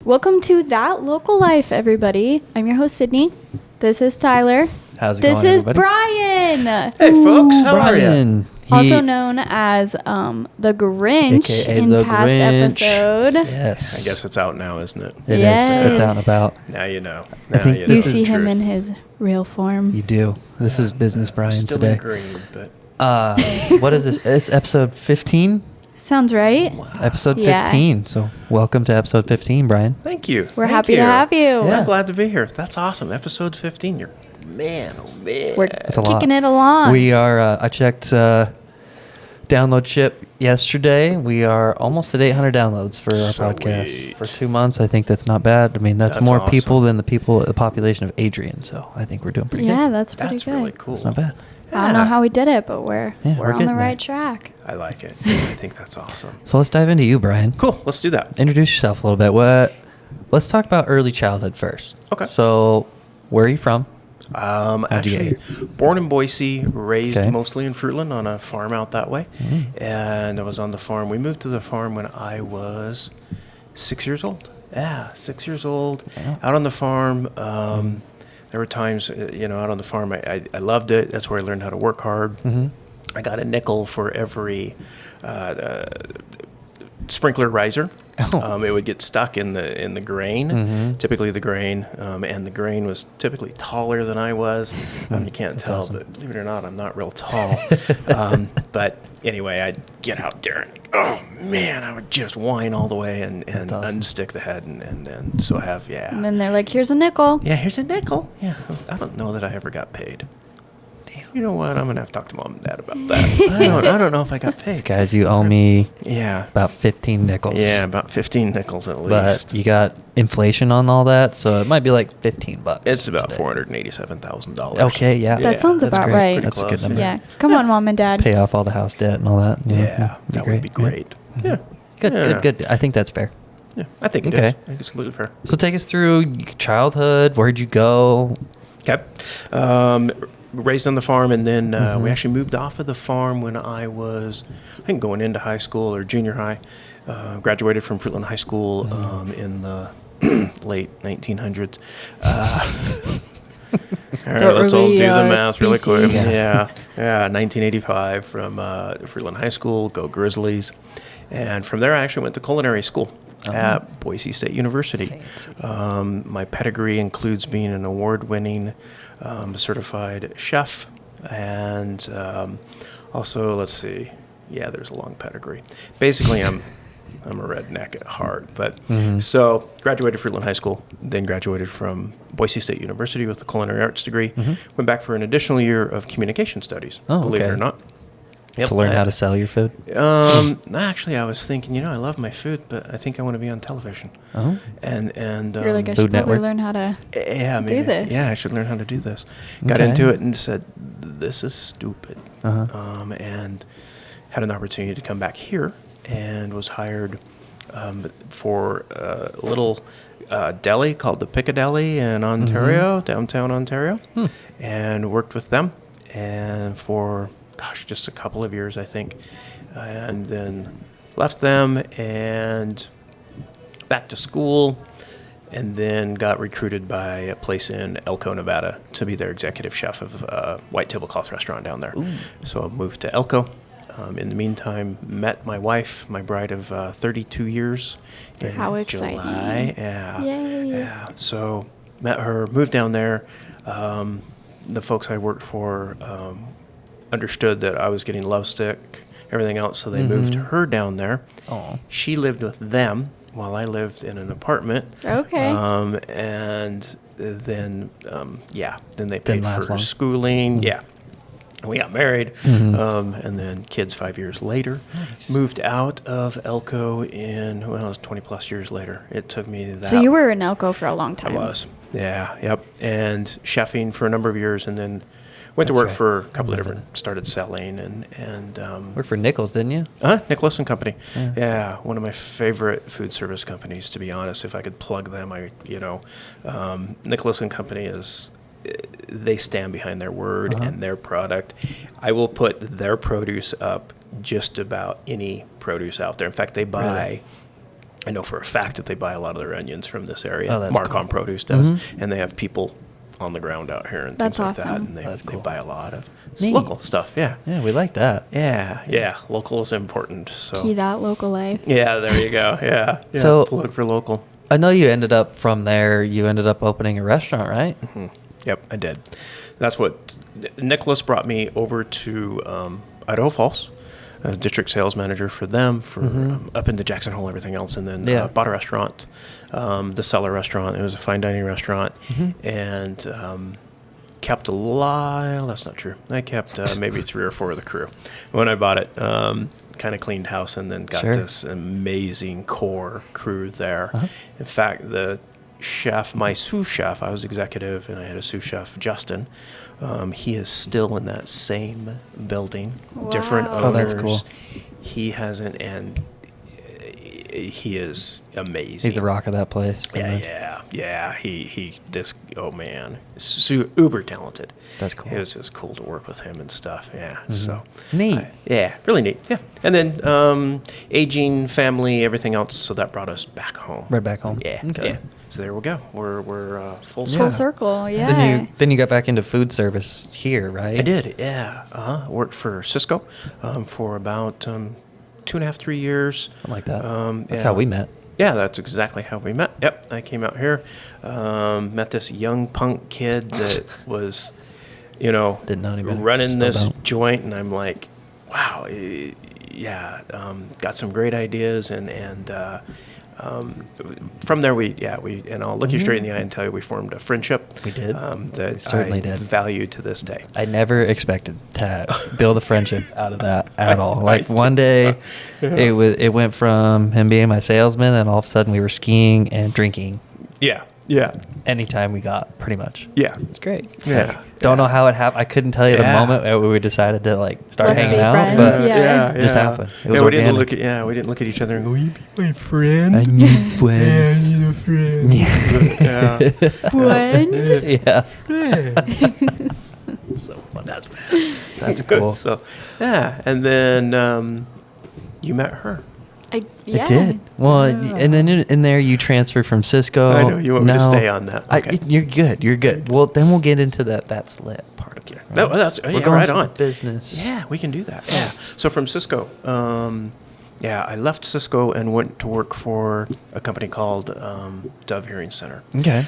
Welcome to That Local Life, everybody. I'm your host, Sydney. This is Tyler. How's it this going, is everybody? Brian. Hey, folks, how Brian. Also known as the Grinch AKA in the past Grinch. episode. Yes. I guess it's out now, isn't it? It Yes. is. It's out and about. Now you know. I think Now You This see is him truth. in his real form. You do. This is Business Brian Still today. in green, but What is this? It's episode 15? Sounds right. Episode Yeah. 15. So welcome to episode 15, Brian. thank you. We're Thank happy to have you. Yeah. I'm glad to be here. That's awesome. Episode 15. You're man, oh man. We're That's a lot. kicking it along. We are, I checked download ship yesterday. We are almost at 800 downloads for our podcast. Sweet. For 2 months, I think that's not bad. I mean, that's That's more awesome. people than the population of Adrian. So I think we're doing pretty yeah, good. that's pretty That's good. really cool. It's not bad. I don't know how we did it, but we're Yeah, we're on the getting right there. track. I like it. I think that's awesome. So let's dive into you, Brian. Cool. Let's do that. Introduce yourself a little bit. Let's talk about early childhood first. Okay. So, where are you from? How'd you Actually, get born in Boise, raised Okay. mostly in Fruitland on a farm out that way. And I was on the farm. We moved to the farm when I was 6 years old. Yeah, 6 years old. Yeah. Out on the farm. There were times, out on the farm, I loved it. That's where I learned how to work hard. I got a nickel for every sprinkler riser. Oh. It would get stuck in the grain, typically the grain, and the grain was typically taller than I was. You can't That's tell, awesome. but believe it or not, I'm not real tall. But anyway, I'd get out there and, oh man, I would just whine all the way and That's awesome. unstick the head. And so I have, And then they're like, here's a nickel. yeah, here's a nickel. Yeah, I don't know that I ever got paid. Damn. You know what? I'm going to have to talk to mom and dad about that. I don't know if I got paid. Guys, you owe me Yeah. about 15 nickels. Yeah, about 15 nickels at least. But you got inflation on all that, so it might be like $15. It's about today. $487,000. Okay, yeah. That sounds That's about great. right. Pretty That's a good close. number. Yeah. Come on, mom and dad. Pay off all the house debt and all that. you know, Yeah, that would be great. Yeah. Yeah. Good, Yeah. good. I think that's fair. Yeah, I think it Okay. is. I think it's completely fair. So take us through childhood. Where'd you go? Okay. Raised on the farm, and then we actually moved off of the farm when I was, I think, going into high school or junior high. Graduated from Fruitland High School in the late 1900s. All right, let's all do the early, math really BC. quick. Yeah. Yeah, 1985 from Fruitland High School, go Grizzlies. And from there, I actually went to culinary school at Boise State University. Fancy. My pedigree includes being an award-winning certified chef, and also, let's see, yeah, there's a long pedigree. Basically, I'm a redneck at heart, but so graduated Fruitland High School, then graduated from Boise State University with a culinary arts degree. Went back for an additional year of communication studies. Oh, believe it okay. or not. Yep, To learn I- how to sell your food? Actually, I was thinking, I love my food, but I think I want to be on television. Oh. And You're like, I Food should probably Network. learn how to. yeah, do maybe. this. Yeah, I should learn how to do this. Got Okay. into it and said, this is stupid. Uh-huh. And had an opportunity to come back here and was hired for a little deli called the Piccadilly in Ontario, downtown Ontario, and worked with them and for, just a couple of years, I think. And then left them and back to school, and then got recruited by a place in Elko, Nevada, to be their executive chef of a white tablecloth restaurant down there. So I moved to Elko. In the meantime, met my wife, my bride of 32 years in How exciting. July. Yeah. Yay. Yeah. So met her, moved down there. The folks I worked for understood that I was getting lovesick, everything else, so they moved her down there. Oh. She lived with them while I lived in an apartment. Okay. And then they paid Didn't last for long. schooling. Yeah. We got married, and then kids 5 years later. Nice. Moved out of Elko it was 20 plus years later. It took me that. So you were in Elko for a long I time. was. Yeah, yep. And chefing for a number of years, and then went That's to work right. for a couple of Remember different, started selling and Worked for Nichols, didn't you? Nicholas and Company. Yeah. Yeah, one of my favorite food service companies, to be honest. If I could plug them, Nicholas and Company is, they stand behind their word and their product. I will put their produce up just about any produce out there. In fact, they buy I know for a fact that they buy a lot of their onions from this area. Oh, that's Marcon cool. Produce does, Mhm. and they have people on the ground out here and That's things like that, awesome. and That's they cool. buy a lot of Neat. local stuff. Yeah. Yeah, we like that. Yeah, local is important. So Key that local life. yeah, there you go. Yeah. So- plug for local. I know you ended up from there. You ended up opening a restaurant, right? Yep, I did. That's what Nicholas brought me over to Idaho Falls, district sales manager for them for up into Jackson Hole, everything else, and then Yeah. bought a restaurant, the Cellar Restaurant. It was a fine dining restaurant, and kept a lot. That's not true. I kept maybe 3 or 4 of the crew when I bought it. Kind of cleaned house and then got Sure. this amazing core crew there. Uh-huh. In fact, the chef, my sous chef, I was executive and I had a sous chef, Justin. He is still in that same building, different Wow. Oh, owners. that's cool. He hasn't, and he is amazing. He's the rock of that place. pretty much. Yeah. Oh man, uber talented. That's cool. It was just cool to work with him and stuff. Yeah. So Neat. yeah, really neat. Yeah. And then aging, family, everything else. So that brought us back home. Right back home. Yeah. Okay. Yeah. So there we go. We're full Yeah. circle. Full circle, yeah. Then you got back into food service here, right? I did. Yeah. Worked for Cisco for about 2.5, 3 years. Something like that. That's yeah. how we met. Yeah, that's exactly how we met. Yep, I came out here, met this young punk kid that was, Didn't know anybody. running Still this don't. joint, and I'm like, wow, got some great ideas, and from there and I'll look you straight in the eye and tell you we formed a friendship. We did. That We certainly I did. value to this day. I never expected to build a friendship out of that at all. Like I one day, Yeah. it went from him being my salesman, and all of a sudden we were skiing and drinking Yeah. anytime we got, pretty much. Yeah. It's great. Yeah. Don't know how it happened. I couldn't tell you the Yeah. moment where we decided to start Let's hanging be out, friends, but yeah. it just happened. It was we didn't organic. look at each other and go, "Will you be my friend?" I need friends. Yeah, I need a friend. Yeah. Yeah. Friend? Yeah. So fun. That's cool. So, yeah, and then you met her. Yeah. It did. Well, Yeah. and then in there you transferred from Cisco. I know you want me to Now- stay on that. Okay. You're good. You're good. Well, then we'll get into that's lit part of it. Right? No, that's We're yeah, going right from on. business. Yeah, we can do that. Yeah. So from Cisco, I left Cisco and went to work for a company called Dove Hearing Center. Okay.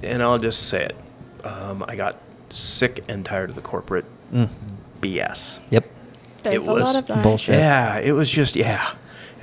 And I'll just say it, I got sick and tired of the corporate BS. Yep. There's It a lot was of that. bullshit. Yeah, it was just,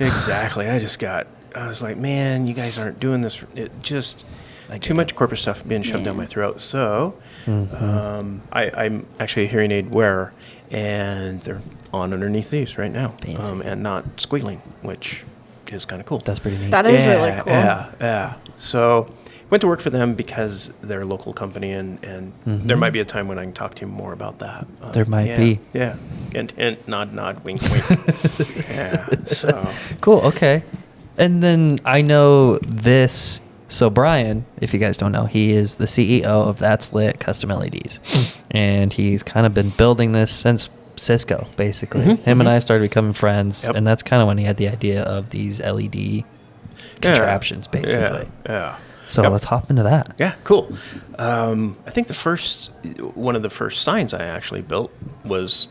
exactly. I was like, man, you guys aren't doing this. It just, I get too much corporate stuff being shoved down Yeah. my throat. So Mm-hmm. I'm actually a hearing aid wearer, and they're on underneath these right now, Fancy. and not squealing, which is kind of cool. That's pretty neat. That is really cool. Yeah. So went to work for them because they're a local company, and there might be a time when I can talk to you more about that. There might be. Yeah. And nod, wink, wink. Yeah. So. Cool. Okay. And then I know this. So Bryan, if you guys don't know, he is the CEO of That's Lit Custom LEDs, and he's kind of been building this since Cisco, basically. Him and I started becoming friends, Yep. and that's kind of when he had the idea of these LED contraptions, basically. Yeah. So Yep. let's hop into that. Yeah, cool. I think one of the first signs I actually built was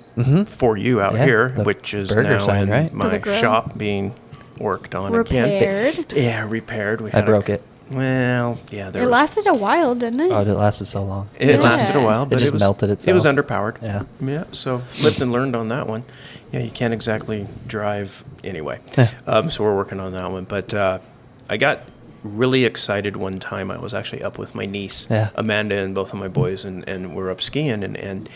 for you out Yeah, here, the which is burger now sign, in right? For my the grill. shop being worked on Repaired. again. Yeah, repaired. We I broke it. Well, yeah, It lasted a while, didn't it? Oh, it lasted so long. It Yeah. lasted a while, but just was, melted It was itself. underpowered. Yeah. Yeah. So lived and learned on that one. Yeah, you can't exactly drive anyway. Yeah. So we're working on that one. But I got really excited one time. I was actually up with my niece, Yeah. Amanda, and both of my boys, and we're up skiing. And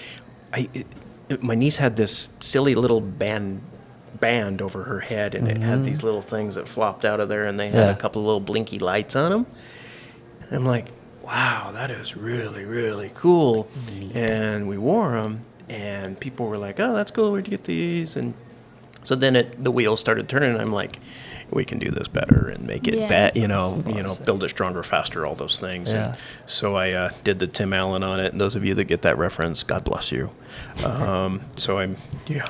my niece had this silly little band over her head, and it had these little things that flopped out of there, and they had Yeah. a couple of little blinky lights on them. And I'm like, wow, that is really, really cool. And we wore them, and people were like, oh, that's cool. Where'd you get these? And So then the wheels started turning, and I'm like, we can do this better and make it Yeah. build it stronger, faster, all those things. Yeah. And so I did the Tim Allen on it. And those of you that get that reference, God bless you. So I'm, Yeah,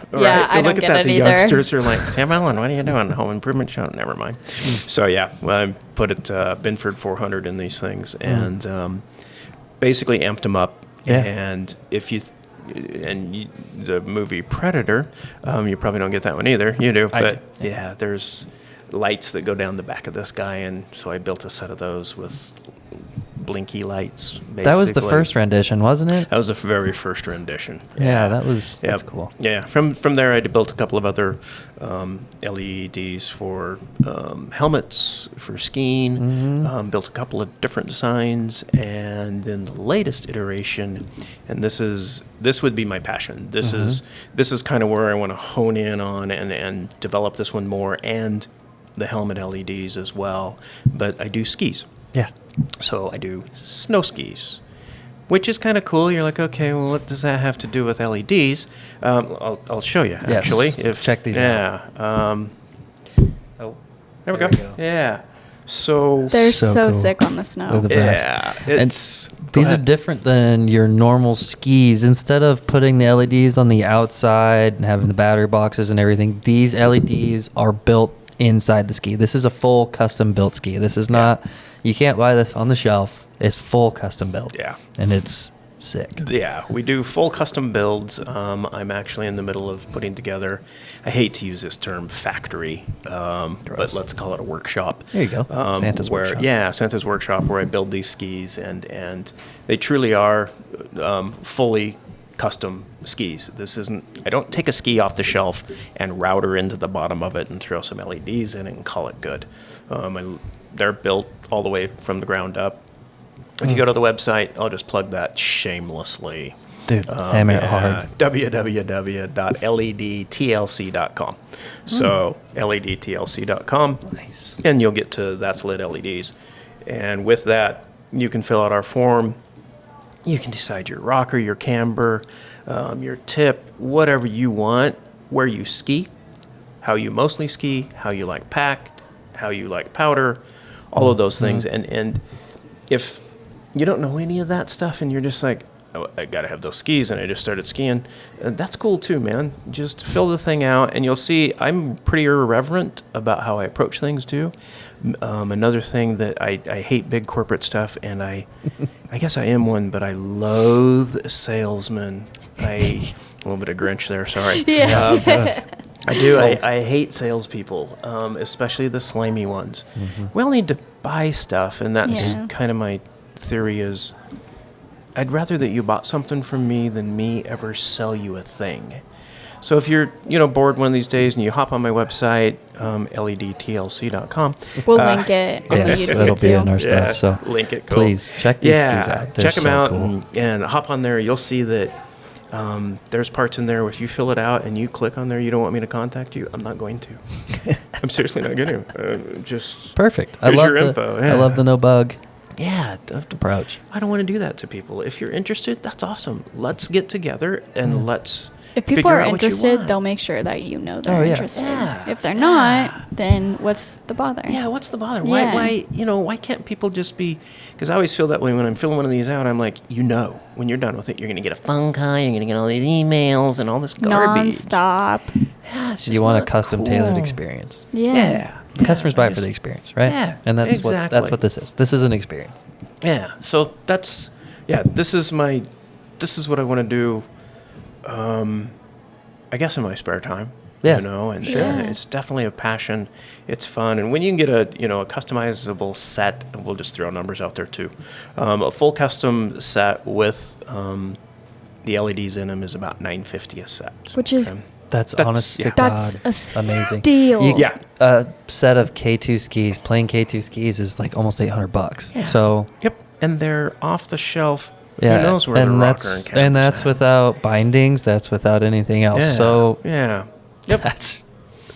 I don't look at get that. it The either. youngsters are like, Tim Allen, what are you doing? Home improvement show? Never mind. So yeah, I put it Binford 400 in these things and basically amped them up. Yeah. And if you the movie Predator, you probably don't get that one either. You do, I but do. yeah, there's lights that go down the back of this guy, and so I built a set of those with blinky lights. Basically. That was the first rendition, wasn't it? That was the very first rendition. Yeah, that's Yep. cool. Yeah, from there I built a couple of other LEDs for helmets for skiing. Mm-hmm. Built a couple of different designs, and then the latest iteration, and this would be my passion. This is kind of where I want to hone in on and develop this one more, and the helmet LEDs as well. But I do skis. Yeah. So I do snow skis, which is kind of cool. You're like, okay, well, what does that have to do with LEDs? I'll show you, Yes. actually. Check these out. Oh, There we go. Yeah. So They're So so cool. sick on the snow. They're the best. yeah, And it's go these are ahead. different than your normal skis. Instead of putting the LEDs on the outside and having the battery boxes and everything, these LEDs are built inside the ski. This is a full custom built ski. This is not, you can't buy this on the shelf. It's full custom built. Yeah. And it's sick. Yeah, we do full custom builds. I'm actually in the middle of putting together, I hate to use this term factory, but let's call it a workshop. There you go. Santa's where, workshop. Yeah, Santa's workshop, where I build these skis, and they truly are fully custom skis. This isn't, I don't take a ski off the shelf and router into the bottom of it and throw some LEDs in it and call it good. They're built all the way from the ground up. If you go to the website, I'll just plug that shamelessly. Dude, hammer it hard. www.ledtlc.com. So ledtlc.com. Nice. And you'll get to That's Lit LEDs. And with that, you can fill out our form. You can decide your rocker, your camber, your tip, whatever you want, where you ski, how you mostly ski, how you like packed, how you like powder, all of those things. And if you don't know any of that stuff and you're just like, oh, I got to have those skis, and I just started skiing, that's cool too, man. Just fill the thing out, and you'll see I'm pretty irreverent about how I approach things too. Another thing that I hate big corporate stuff, and I guess I am one, but I loathe salesmen. A little bit of Grinch there, sorry. Yeah. I do. I hate salespeople, especially the slimy ones. We all need to buy stuff, and that's Yeah. kind of my theory is I'd rather that you bought something from me than me ever sell you a thing. So if you're, bored one of these days and you hop on my website, ledtlc.com. We'll link it on Yes, the YouTube it'll be too. in our stuff. So link it. Cool. please check these skis out. They're Check them so out cool. and hop on there. You'll see that there's parts in there. If you fill it out and you click on there, you don't want me to contact you, I'm not going to. I'm seriously not going to. Just Perfect. Here's I love your the, info. I love the no bug yeah. approach. I don't want to do that to people. If you're interested, that's awesome. Let's get together and let's If people figure are out what you interested, want. they'll make sure that you know they're Oh, yeah. interested. Yeah. If they're not, then what's the bother? Yeah, what's the bother? Yeah. Why can't people just be? Because I always feel that way when I'm filling one of these out. I'm like, when you're done with it, you're gonna get a phone call, you're gonna get all these emails and all this garbage. Non-stop. Yeah, it's just You want a not custom tailored cool. experience. Yeah. Yeah. Customers buy it for the experience, right? Yeah, And that's exactly. what this is. This is an experience. Yeah. So this is what I want to do. I guess in my spare time. Yeah. And Sure. it's definitely a passion. It's fun, and when you can get a customizable set, and we'll just throw numbers out there too. A full custom set with the LEDs in them is about $950 a set. Which is That's honest to yeah. God That's a amazing. steal. Yeah. A set of K2 skis, plain K2 skis, is like almost $800. Yeah. So Yep, and they're off the shelf. yeah, Who knows where the and rocker that's and and camber's that's at. without bindings. That's without anything else. Yeah. So yeah. Yep. that's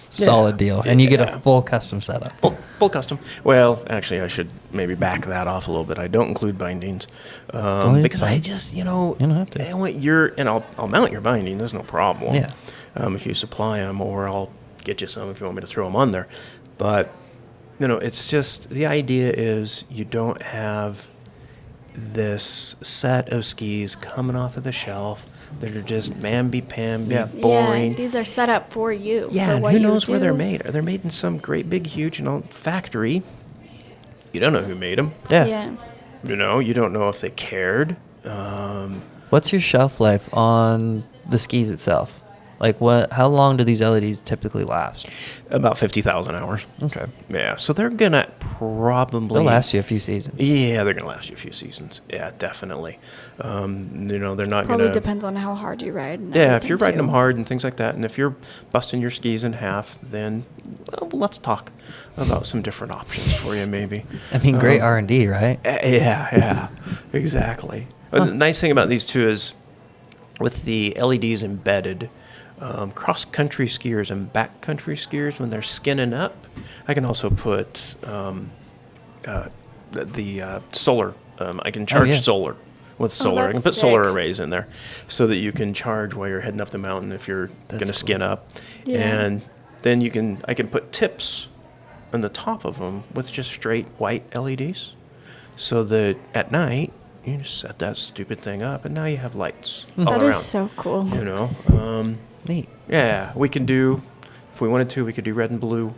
solid deal, and you get a full custom setup. Full custom. Well, actually, I should maybe back that off a little bit. I don't include bindings it's because I fine. just, don't have to. I want and I'll mount your binding. There's no problem. Yeah. If you supply them, or I'll get you some if you want me to throw them on there. But, it's just, the idea is you don't have this set of skis coming off of the shelf that are just mamby-pamby, boring. Yeah, these are set up for you. Yeah, for and what who you knows where they're do. made? Are they made in some great big huge factory? You don't know who made them. Yeah. You don't know if they cared. What's your shelf life on the skis itself? Like how long do these LEDs typically last? About 50,000 hours. Okay. Yeah, so they're gonna probably They'll last you a few seasons. Yeah, they're gonna last you a few seasons. Yeah, definitely. They're not Probably gonna. depends on how hard you ride. And Yeah, if everything, you're riding too. them hard and things like that, and if you're busting your skis in half, then let's talk about some different options for you, maybe. I mean, great R&D, right? Yeah, exactly. But the nice thing about these two is, with the LEDs embedded, cross-country skiers and backcountry skiers, when they're skinning up, I can also put the solar. I can charge solar with solar. I can that's put solar sick. arrays in there so that you can charge while you're heading up the mountain if you're going to skin up. Yeah. And then I can put tips on the top of them with just straight white LEDs, so that at night you just set that stupid thing up, and now you have lights all That around. is so cool. Neat. Yeah, we can do, if we wanted to, we could do red and blue,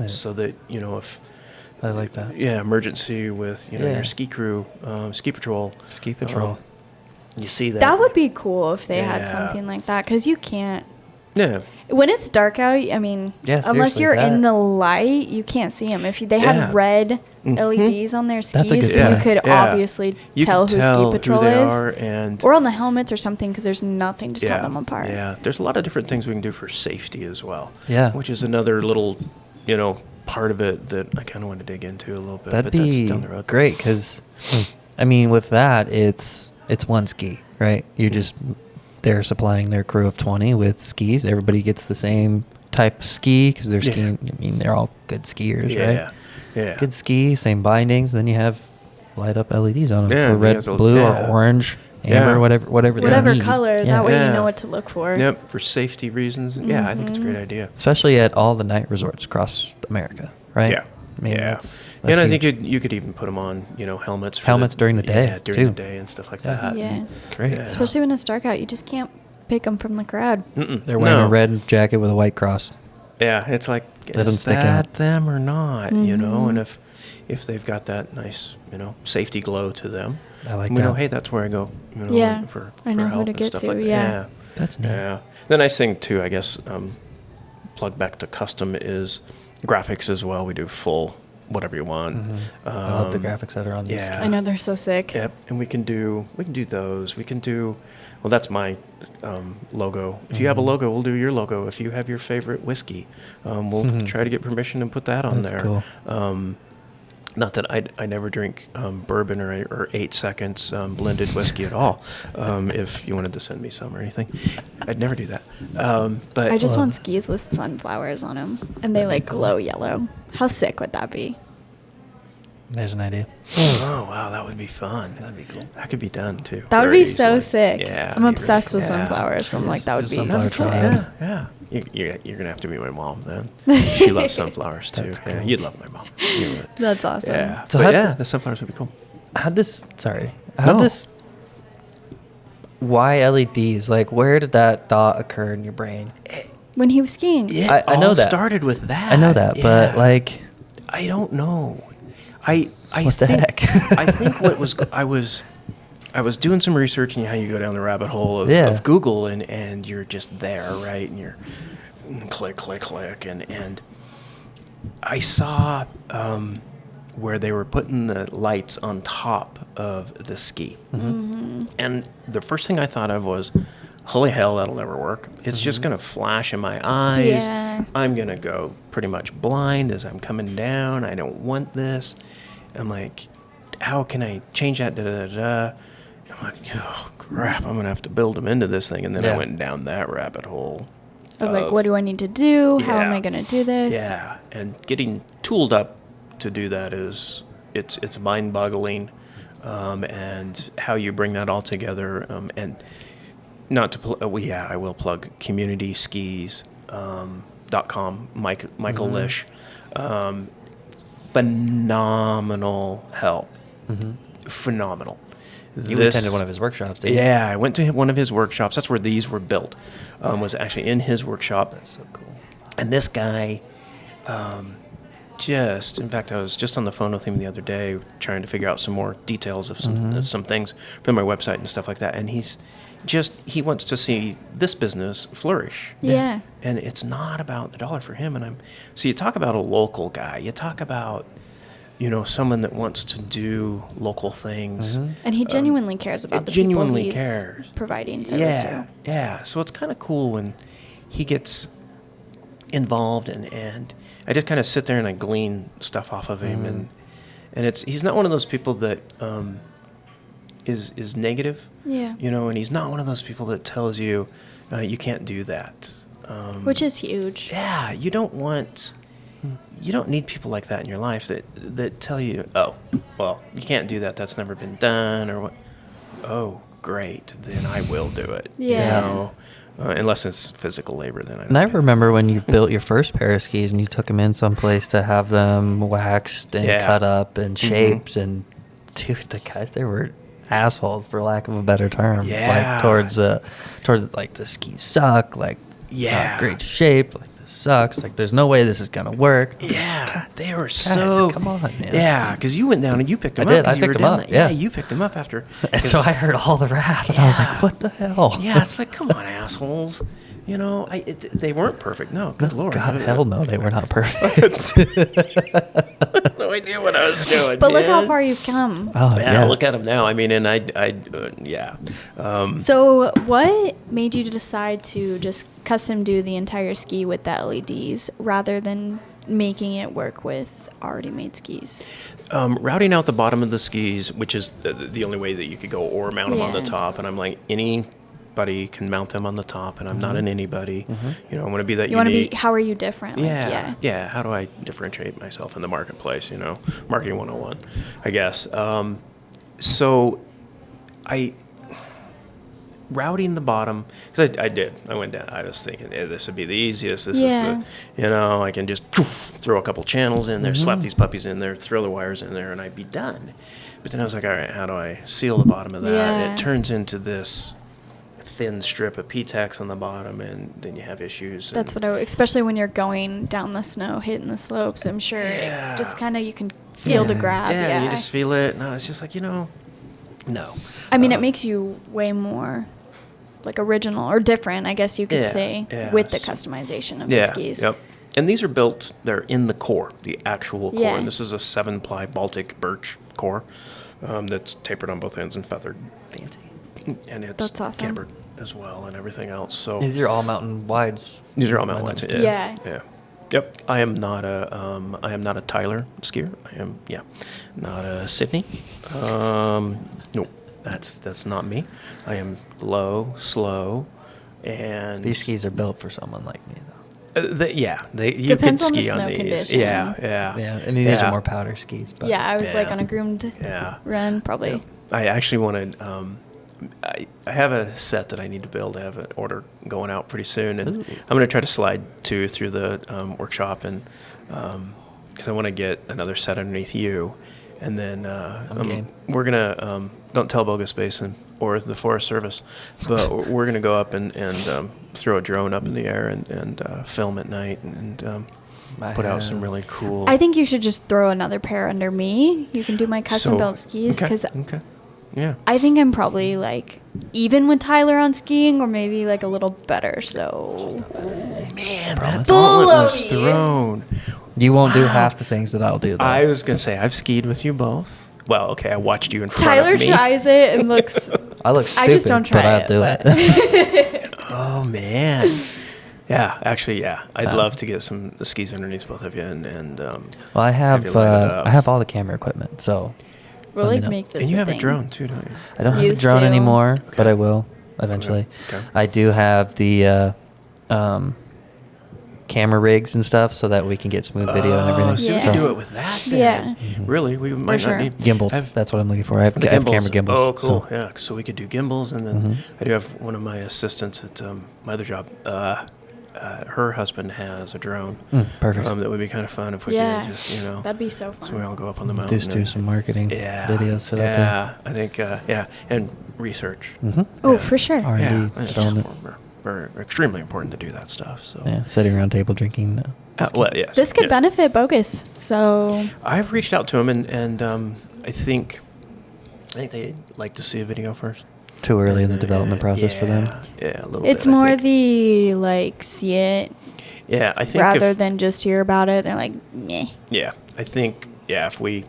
so that, if, I like that. yeah, emergency with, Yeah. your ski crew, ski patrol. Ski patrol. You see that. That would be cool if they had Yeah. something like that, because you can't. Yeah. When it's dark out, I mean, Yeah, unless seriously, you're in that- the light, you can't see them. If they Yeah. had red Mhm. LEDs on their That's a skis, good so you point. could obviously You tell can who tell ski patrol who they is, are, and or on the helmets or something, because there's nothing to tell them apart. Yeah, there's a lot of different things we can do for safety as well. Yeah. Which is another little, part of it that I kind of want to dig into a little bit. That'd but that's be down the road. great because, I mean, with that, it's one ski, right? They're supplying their crew of 20 with skis. Everybody gets the same type of ski because they're Yeah. skiing. I mean, they're all good skiers, Yeah, right? yeah. Good ski, same bindings. Then you have light up LEDs on them Yeah, for you red, have to- blue, yeah. or orange, amber, Yeah. whatever they Whatever need. color, Yeah. that way you Yeah. know what to look for. Yep, for safety reasons. Yeah, I think it's a great idea. Especially at all the night resorts across America, right? Yeah. I mean, yeah. that's And I huge. think you could even put them on, helmets. Helmets during the day, Yeah, during too. the day and stuff like Yeah. that. Yeah. Great. Yeah. Especially when it's dark out, you just can't pick them from the crowd. Mm-mm. They're wearing No. a red jacket with a white cross. Yeah, it's like, Let 'em is stick that out. them or not? Mhm. And if they've got that nice, safety glow to them, I like we know, that. hey, that's where I go. Yeah, for I know who help to and get stuff to, like that. yeah. That's neat. Yeah. The nice thing too, I guess, plug back to custom is graphics as well. We do full whatever you want. I love the Um, graphics that are on these. yeah. I know they're so sick. Yep, and we can do those. We can do, well, that's my logo. If you have a Mhm. logo, we'll do your logo. If you have your favorite whiskey, we'll Mhm. try to get permission and put that on That's there. cool. Not that I never drink bourbon or 8 seconds blended whiskey at all. If you wanted to send me some or anything, I'd never do that. But I just Well- want skis with sunflowers on them, and they That'd be like cool. glow yellow. How sick would that be? There's an idea. oh wow, that would be fun. That'd be cool. That could be done too. That would very be so easily. sick. Yeah, I'm it'd be obsessed really with cool. Yeah. sunflowers, so I'm like, that would Just be sunflower sick. tribe. Yeah. You're gonna have to meet my mom then. She loves sunflowers too. That's Yeah, cool. you'd love my mom. You would. That's awesome. Yeah. So But how'd yeah, the- the sunflowers would be cool. How'd this No. why LEDs? Like, where did that thought occur in your brain? When he was skiing. I know all that. started with that. I know that, but Yeah. like, I don't know. I What the think, heck? I think what was I was doing some research and how you go down the rabbit hole of, Yeah. of Google and you're just there, right? And you're click, and I saw where they were putting the lights on top of the ski. And the first thing I thought of was, holy hell, that'll never work. It's just going to flash in my eyes. Yeah. I'm going to go pretty much blind as I'm coming down. I don't want this. I'm like, how can I change that? I'm like, oh, crap, I'm going to have to build them into this thing. And then I Yeah. went down that rabbit hole. Of like, what do I need to do? How am Yeah. I going to do this? Yeah, and getting tooled up to do that it's mind-boggling, and how you bring that all together, and not to I will plug Community Skis. .com, Michael Lish. Phenomenal help. Phenomenal. You attended one of his workshops, didn't you? Yeah, I went to one of his workshops. That's where these were built. Was actually in his workshop. That's so cool. And this guy, in fact, I was just on the phone with him the other day trying to figure out some more details of some things from my website and stuff like that. And he wants to see this business flourish. Yeah. And it's not about the dollar for him. So you talk about a local guy. You talk about, someone that wants to do local things. And he genuinely cares about the people he's providing service to. Yeah. So it's kind of cool when he gets involved, and I just kind of sit there and I glean stuff off of him, and he's not one of those people that is negative. Yeah. And he's not one of those people that tells you you can't do that. Which is huge. Yeah, you don't need people like that in your life that tell you, oh, well, you can't do that. That's never been done, or what. Oh, great. Then I will do it. Yeah. Unless it's physical labor, then I don't. And I remember when you built your first pair of skis and you took them in someplace to have them waxed and cut up and shaped. And, dude, the guys, they were assholes, for lack of a better term. Yeah. Like, towards like, the skis suck. Like, it's not great shape. Like, this sucks. Like, there's no way this is going to work. Yeah. God, they were guys, so. Come on, man. Yeah, because you went down and you picked them up. I did. I picked them up. Yeah, you picked them up after. And so I heard all the wrath, and I was like, what the hell? Yeah, it's like, come on, assholes. They weren't perfect. No, good Lord. God, hell no, they were not perfect. No idea what I was doing. But look how far you've come. Oh, yeah, look at them now. I mean, and yeah. So what made you decide to just custom do the entire ski with the LEDs rather than making it work with already made skis? Routing out the bottom of the skis, which is the only way that you could go, or mount them on the top. And I'm like, anybody can mount them on the top, and I'm not an anybody. I want to be that unique. How are you different? Yeah. How do I differentiate myself in the marketplace? Marketing 101, I guess. So routing the bottom, because I went down. I was thinking, hey, this would be the easiest. This is I can just throw a couple channels in there, slap these puppies in there, throw the wires in there, and I'd be done. But then I was like, all right, how do I seal the bottom of that? Yeah. It turns into this thin strip of P-Tex on the bottom, and then you have issues. That's what especially when you're going down the snow, hitting the slopes, I'm sure it just kind of, you can feel the grab. Yeah, you just feel it. No, it's just like, no. I mean, it makes you way more like original or different, I guess you could say, with the customization of the skis. Yep. And these are built, they're in the core, the actual core. Yeah. And this is a 7-ply Baltic birch core that's tapered on both ends and feathered. Fancy. And it's That's awesome. cambered as well and everything else. So These are all mountain wides. These are all mountain wides. Yeah. Yep. I am not a Tyler skier. I am not a Sydney. Nope. That's not me. I am low, slow, and These skis are built for someone like me, though. you Depends could on the ski on snow these. condition. Yeah. I mean, these are more powder skis. But I was like on a groomed run, probably. Yeah. I actually wanted. I have a set that I need to build. I have an order going out pretty soon, and I'm going to try to slide 2 through the workshop, and because I want to get another set underneath you, and then we're gonna don't tell Bogus Basin or the Forest Service, but we're gonna go up and throw a drone up in the air and film at night and put out some really cool. I think you should just throw another pair under me. You can do my custom built skis because Yeah. I think I'm probably like even with Tyler on skiing, or maybe like a little better. So. Oh man, that Bull gauntlet was loading. thrown. You won't do half the things that I'll do, though. I was gonna say I've skied with you both. Well, okay, I watched you in front Tyler of me. tries it and looks. I look stupid, I just don't try but I'll it, do but- it. Oh man. Yeah, actually, yeah. I'd love to get some skis underneath both of you, and Well, I have you light it up. I have all the camera equipment, so We'll Let me like know. make this. and you a have thing. a drone too, don't you? I don't have a Used drone to. anymore, but Okay. I will eventually. Okay. I do have the camera rigs and stuff so that we can get smooth video and everything. So we Yeah. can do it with that. Then. Yeah. Really, we might sure. not need Gimbals. I've- That's what I'm looking for. I have the camera gimbals. Oh, cool. so- Yeah, so we could do gimbals, and then I do have one of my assistants at my other job. her husband has a drone. Perfect. That would be kind of fun if we Yeah. could just, That'd be so fun. so we all go up on the mountain. Just do and- some marketing yeah, videos for that. Yeah, I think, and research. Oh, Yeah. for sure. R&D, Yeah, it's development. very extremely important to do that stuff. So, Yeah, sitting around table drinking. well, yes. This could yes. benefit Bogus. So I've reached out to him, and I think they'd like to see a video first. Too early in the And, development process for them. Yeah, a little it's bit. I more think. the like see it Yeah, I think rather if, than just hear about it. They're like, meh. Yeah, I think if we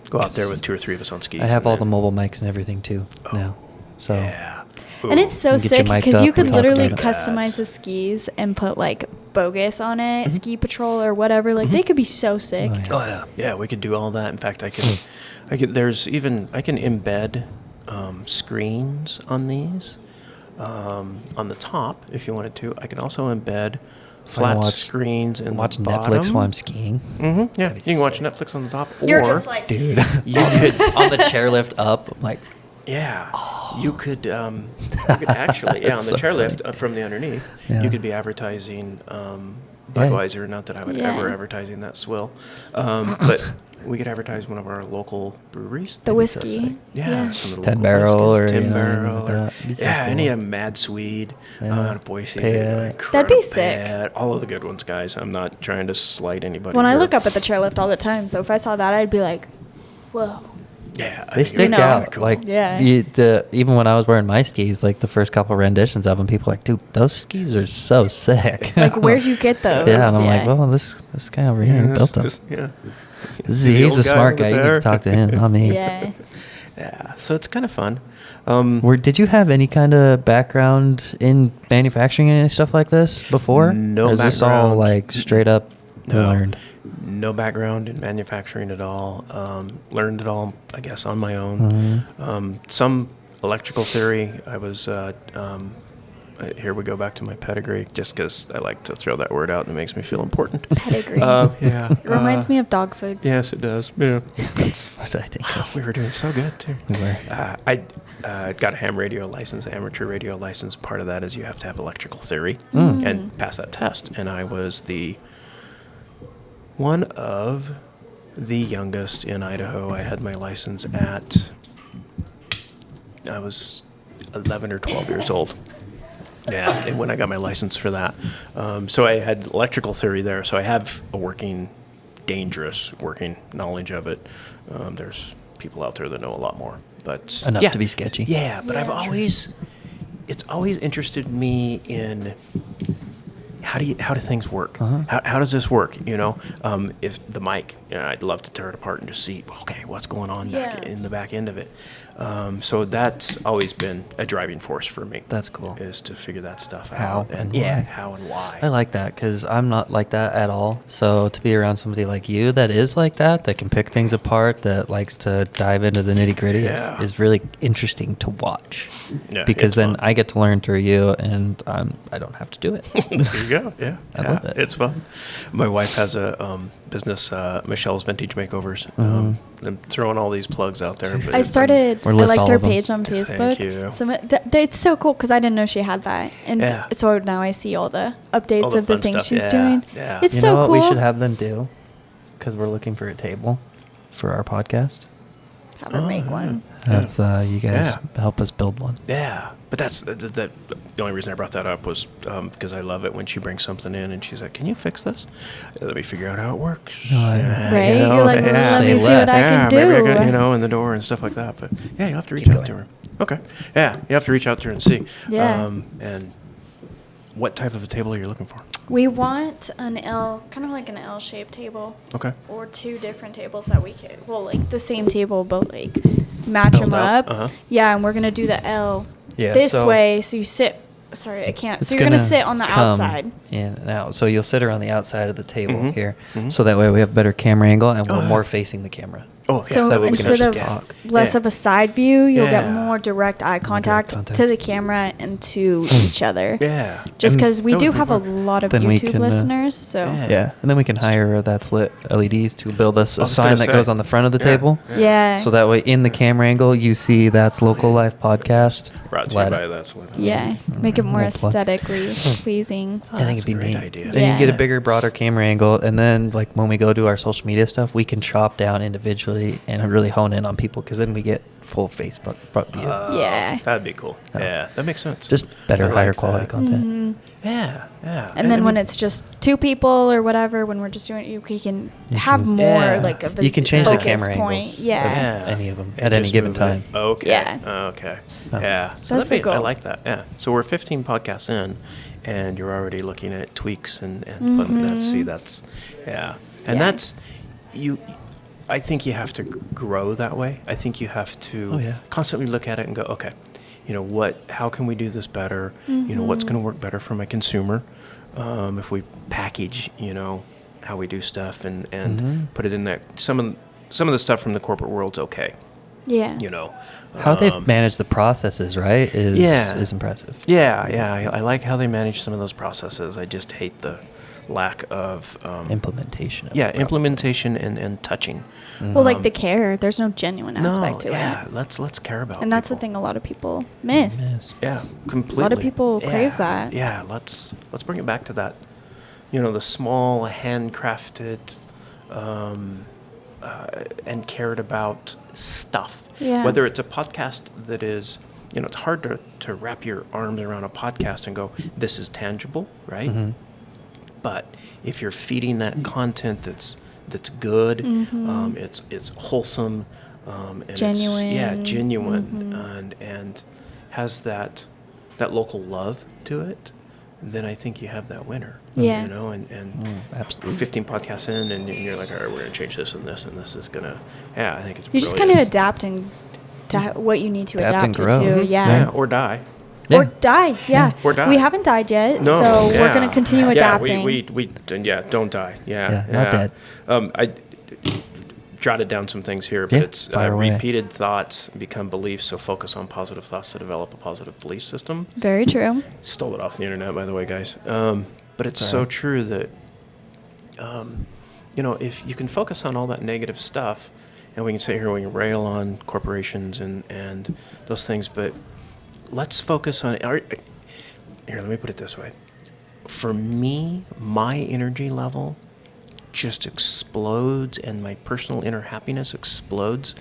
go out there with 2 or 3 of us on skis. I have and all the then- mobile mics and everything too now. So Yeah. And it's so You get your sick mic because you up, we could talk literally about it. customize the skis and put like Bogus on it, Mhm. Ski Patrol or whatever. Like they could be so sick. Oh, yeah. Oh yeah, yeah. We could do all that. In fact, I can embed screens on these on the top if you wanted to. I can also embed So I can flat watch- screens in watch the Netflix bottom. while I'm skiing. Yeah, That'd you be can watch sick. Netflix on the top. You're or just like, Dude, you could on the chairlift up, I'm like, Yeah, you could actually, That's on the so chairlift funny. from the underneath, Yeah. you could be advertising Budweiser. Not that I would Yeah. ever advertising that swill, but we could advertise one of our local breweries. the That'd be so whiskey. sick. Yeah, some of the 10 local Barrel whiskeys, or, 10 you know, Barrel, anything like or that. It'd be so yeah, any cool. Mad Swede Yeah. out of Boise. Payette. That'd be sick. Payette, all of the good ones, guys. I'm not trying to slight anybody. When I here. look up at the chairlift all the time, so if I saw that, I'd be like, whoa. yeah, I They think stick it'd be know. kinda out. cool. Like, Yeah. even when I was wearing my skis, like the first couple renditions of them, people were like, dude, those skis are so sick. Like, where'd you get those? Yeah, and I'm like, well, this guy over here Yeah, built them. yeah. He's the old guy smart over guy. You need there. to talk to him, not me. Yeah. Yeah, so it's kind of fun. Did you have any kind of background in manufacturing and stuff like this before? No Or is this all background. like straight up learned? No background in manufacturing at all. Learned it all, I guess, on my own. Mhm. Some electrical theory. I was. Here we go back to my pedigree, just because I like to throw that word out and it makes me feel important. Pedigree. Yeah. It reminds me of dog food. Yes, it does. Yeah. That's what I think. Wow, we were doing so good too. We were. I got a ham radio license, amateur radio license. Part of that is you have to have electrical theory Mm. and pass that test. And I was one of the youngest in Idaho. I had my license I was 11 or 12 years old. Yeah, and when I got my license for that. So I had electrical theory there. So I have a dangerous working knowledge of it. There's people out there that know a lot more. But Enough yeah. to be sketchy. Yeah, but Yeah. it's always interested me in how do things work? Uh-huh. How does this work? You know, if the mic, I'd love to tear it apart and just see, okay, what's going on back Yeah. in the back end of it. So that's always been a driving force for me. That's cool. Is to figure that stuff How out. and yeah, why. how and why. I like that because I'm not like that at all. So to be around somebody like you that is like that can pick things apart, that likes to dive into the nitty gritty, Yeah. is really interesting to watch. Yeah, Because it's then fun. I get to learn through you, and I don't have to do it. There you go. Yeah, I love it. It's fun. My wife has a business, Michelle's Vintage Makeovers. Mhm. I'm throwing all these plugs out there. But I started. Or I list liked all her of them. page on Thank Facebook. you. It's so cool because I didn't know she had that, and Yeah. so now I see all the updates All the of the fun things stuff. she's Yeah, doing. yeah. It's You so know what cool. we should have them do? Because we're looking for a table for our podcast. Have her make yeah. one. Have you guys help us build one. Yeah, but that's the only reason I brought that up was because I love it when she brings something in and she's like, "Can you fix this? Let me figure out how it works." No, I- Right? You're like, yeah. let Say me see what I less. can do. Maybe I can, in the door and stuff like that. But yeah, you have to reach Keep out to going. her. Okay. Yeah, you have to reach out to her and see. Yeah. And what type of a table are you looking for? We want an L, kind of like an L-shaped table, Okay. or 2 different tables that we could, like the same table, but like match them Held out, up. uh-huh. Yeah, and we're gonna do the L Yeah, this so- way, so you sit. Sorry, I can't. It's So you're gonna gonna sit on the come outside. in and out. So you'll sit around the outside of the table Mhm. here, Mhm. so that way we have better camera angle and we're Oh, yeah. more facing the camera. Oh, yeah. So that way we can instead just of talk. less Yeah. of a side view, you'll get Yeah. more direct eye contact, contact. to the camera and to each other. Yeah. Just And because we that do would have a work. lot of Then we YouTube can, listeners, so Yeah. Yeah, and then we can hire That's Lit LEDs to build us I a was sign gonna that say. goes on the front of the Yeah. table. yeah. So that way, in the camera angle, you see That's Local Life Podcast. Brought to you Let by it- That's Lit. Yeah, make it more We'll plug. aesthetically pleasing. Oh, I think that's it'd be a great neat. idea. Then you get a Yeah. bigger, broader camera angle, and then like when we go do our social media stuff, we can chop down individually and really hone in on people because then we get full Facebook view. Yeah. That'd be cool. Oh. Yeah, that makes sense. Just better, I like higher quality that. content. Mhm. Yeah, yeah. And then I when mean, it's just two people or whatever, when we're just doing it, we can You have can- more Yeah. like of a You can change the focus camera point. angles. Yeah. Of any of them And at any just given move time. it. Okay. Yeah. Okay. Oh. Yeah. So That's the I goal. like that. Yeah. So we're 15 podcasts in, and you're already looking at tweaks and fun. That's Mhm. that's yeah. And Yeah. that's you. I think you have to grow that way. I think you have to Oh, yeah. constantly look at it and go, okay, how can we do this better? What's going to work better for my consumer? If we package, how we do stuff and Mhm. put it in that some of the stuff from the corporate world's okay. Yeah. How they've managed the processes, right, is impressive. Yeah. I like how they manage some of those processes. I just hate the lack of Implementation. Of yeah, it, probably. implementation and touching. Well, like Um, the care, there's no genuine aspect to yeah, it. let's care about. And that's the people. thing a lot of people miss. Yes. Yeah, completely. people crave that. Yeah, let's bring it back to that. The small, handcrafted, and cared about stuff. Yeah. Whether it's a podcast that is, it's hard to wrap your arms around a podcast and go, this is tangible, right? Mhm. But if you're feeding that content that's good, Mhm. it's wholesome, and Genuine. genuine, Mhm. and has that local love to it, then I think you have that winner. Yeah. And Absolutely. 15 podcasts in, and you're like, all right, we're gonna change this, and this is gonna. Yeah, I think it's. You're just kind of brilliant. adapting to what you need to Adapt and adapt grow. to. Mhm. Yeah. or die. Or Yeah. die. Yeah. Or die. We haven't died yet, No, so we're yeah. going to continue adapting. Yeah, we don't die. Yeah, Yeah, not dead. I jotted down some things here, but Yeah, it's fire away. repeated thoughts become beliefs, so focus on positive thoughts to develop a positive belief system. Very true. Stole it off the internet, by the way, guys. But it's so Alright. true that, if you can focus on all that negative stuff, and we can sit here, we can rail on corporations and those things, but let's focus on. Here, let me put it this way. For me, my energy level just explodes, and my personal inner happiness explodes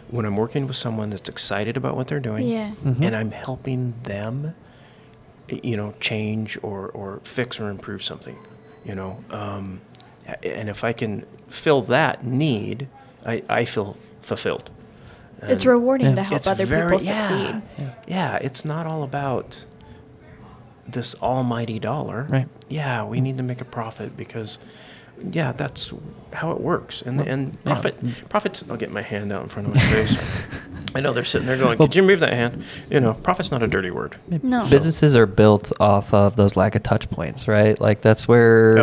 when I'm working with someone that's excited about what they're doing, Yeah. Mhm. and I'm helping them, change or fix or improve something, and if I can fill that need, I feel fulfilled. It's And rewarding Yeah. to help it's other very- people succeed. Yeah, it's not all about this almighty dollar. Right. Yeah, we need to make a profit because, that's how it works. And Well, and yeah. profits. I'll get my hand out in front of my face. I know they're sitting there going, Well- "Could you move that hand?" Profit's not a dirty word. No. Businesses are built off of those lack of touch points, right? Like that's where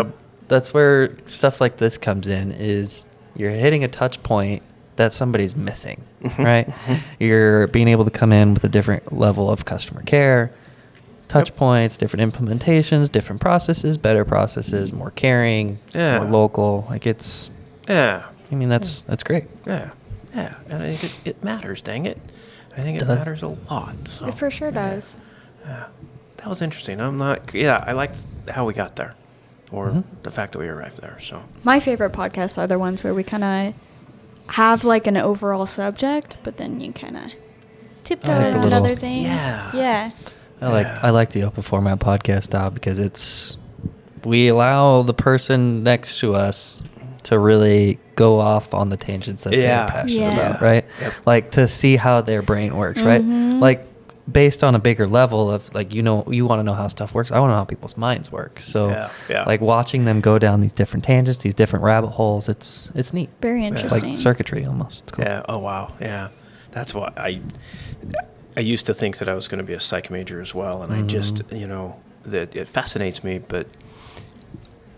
Yep. stuff like this comes in. Is you're hitting a touch point that somebody's missing, right? You're being able to come in with a different level of customer care, touch Yep. points, different implementations, different processes, better processes, more caring, Yeah. more local. Like it's, Yeah, I mean, that's great. yeah, and I think it matters. Dang it, I think it Does. matters a lot. So, It for sure does. Yeah, that was interesting. I like how we got there, or Mhm. the fact that we arrived there. So. My favorite podcasts are the ones where we kind of have like an overall subject, but then you kind of tiptoe I like the around little- other things. Yeah. Yeah. Yeah. I like the open format podcast style because we allow the person next to us to really go off on the tangents that Yeah. they're passionate Yeah. about, right? Yep. Like to see how their brain works, right? Mhm. Like based on a bigger level of like you want to know how stuff works. I want to know how people's minds work. So Yeah. like watching them go down these different tangents, these different rabbit holes, it's neat. Very It's It's interesting. like circuitry almost. It's cool. Yeah. Oh wow. Yeah. That's why I used to think that I was going to be a psych major as well, and I just that it fascinates me, but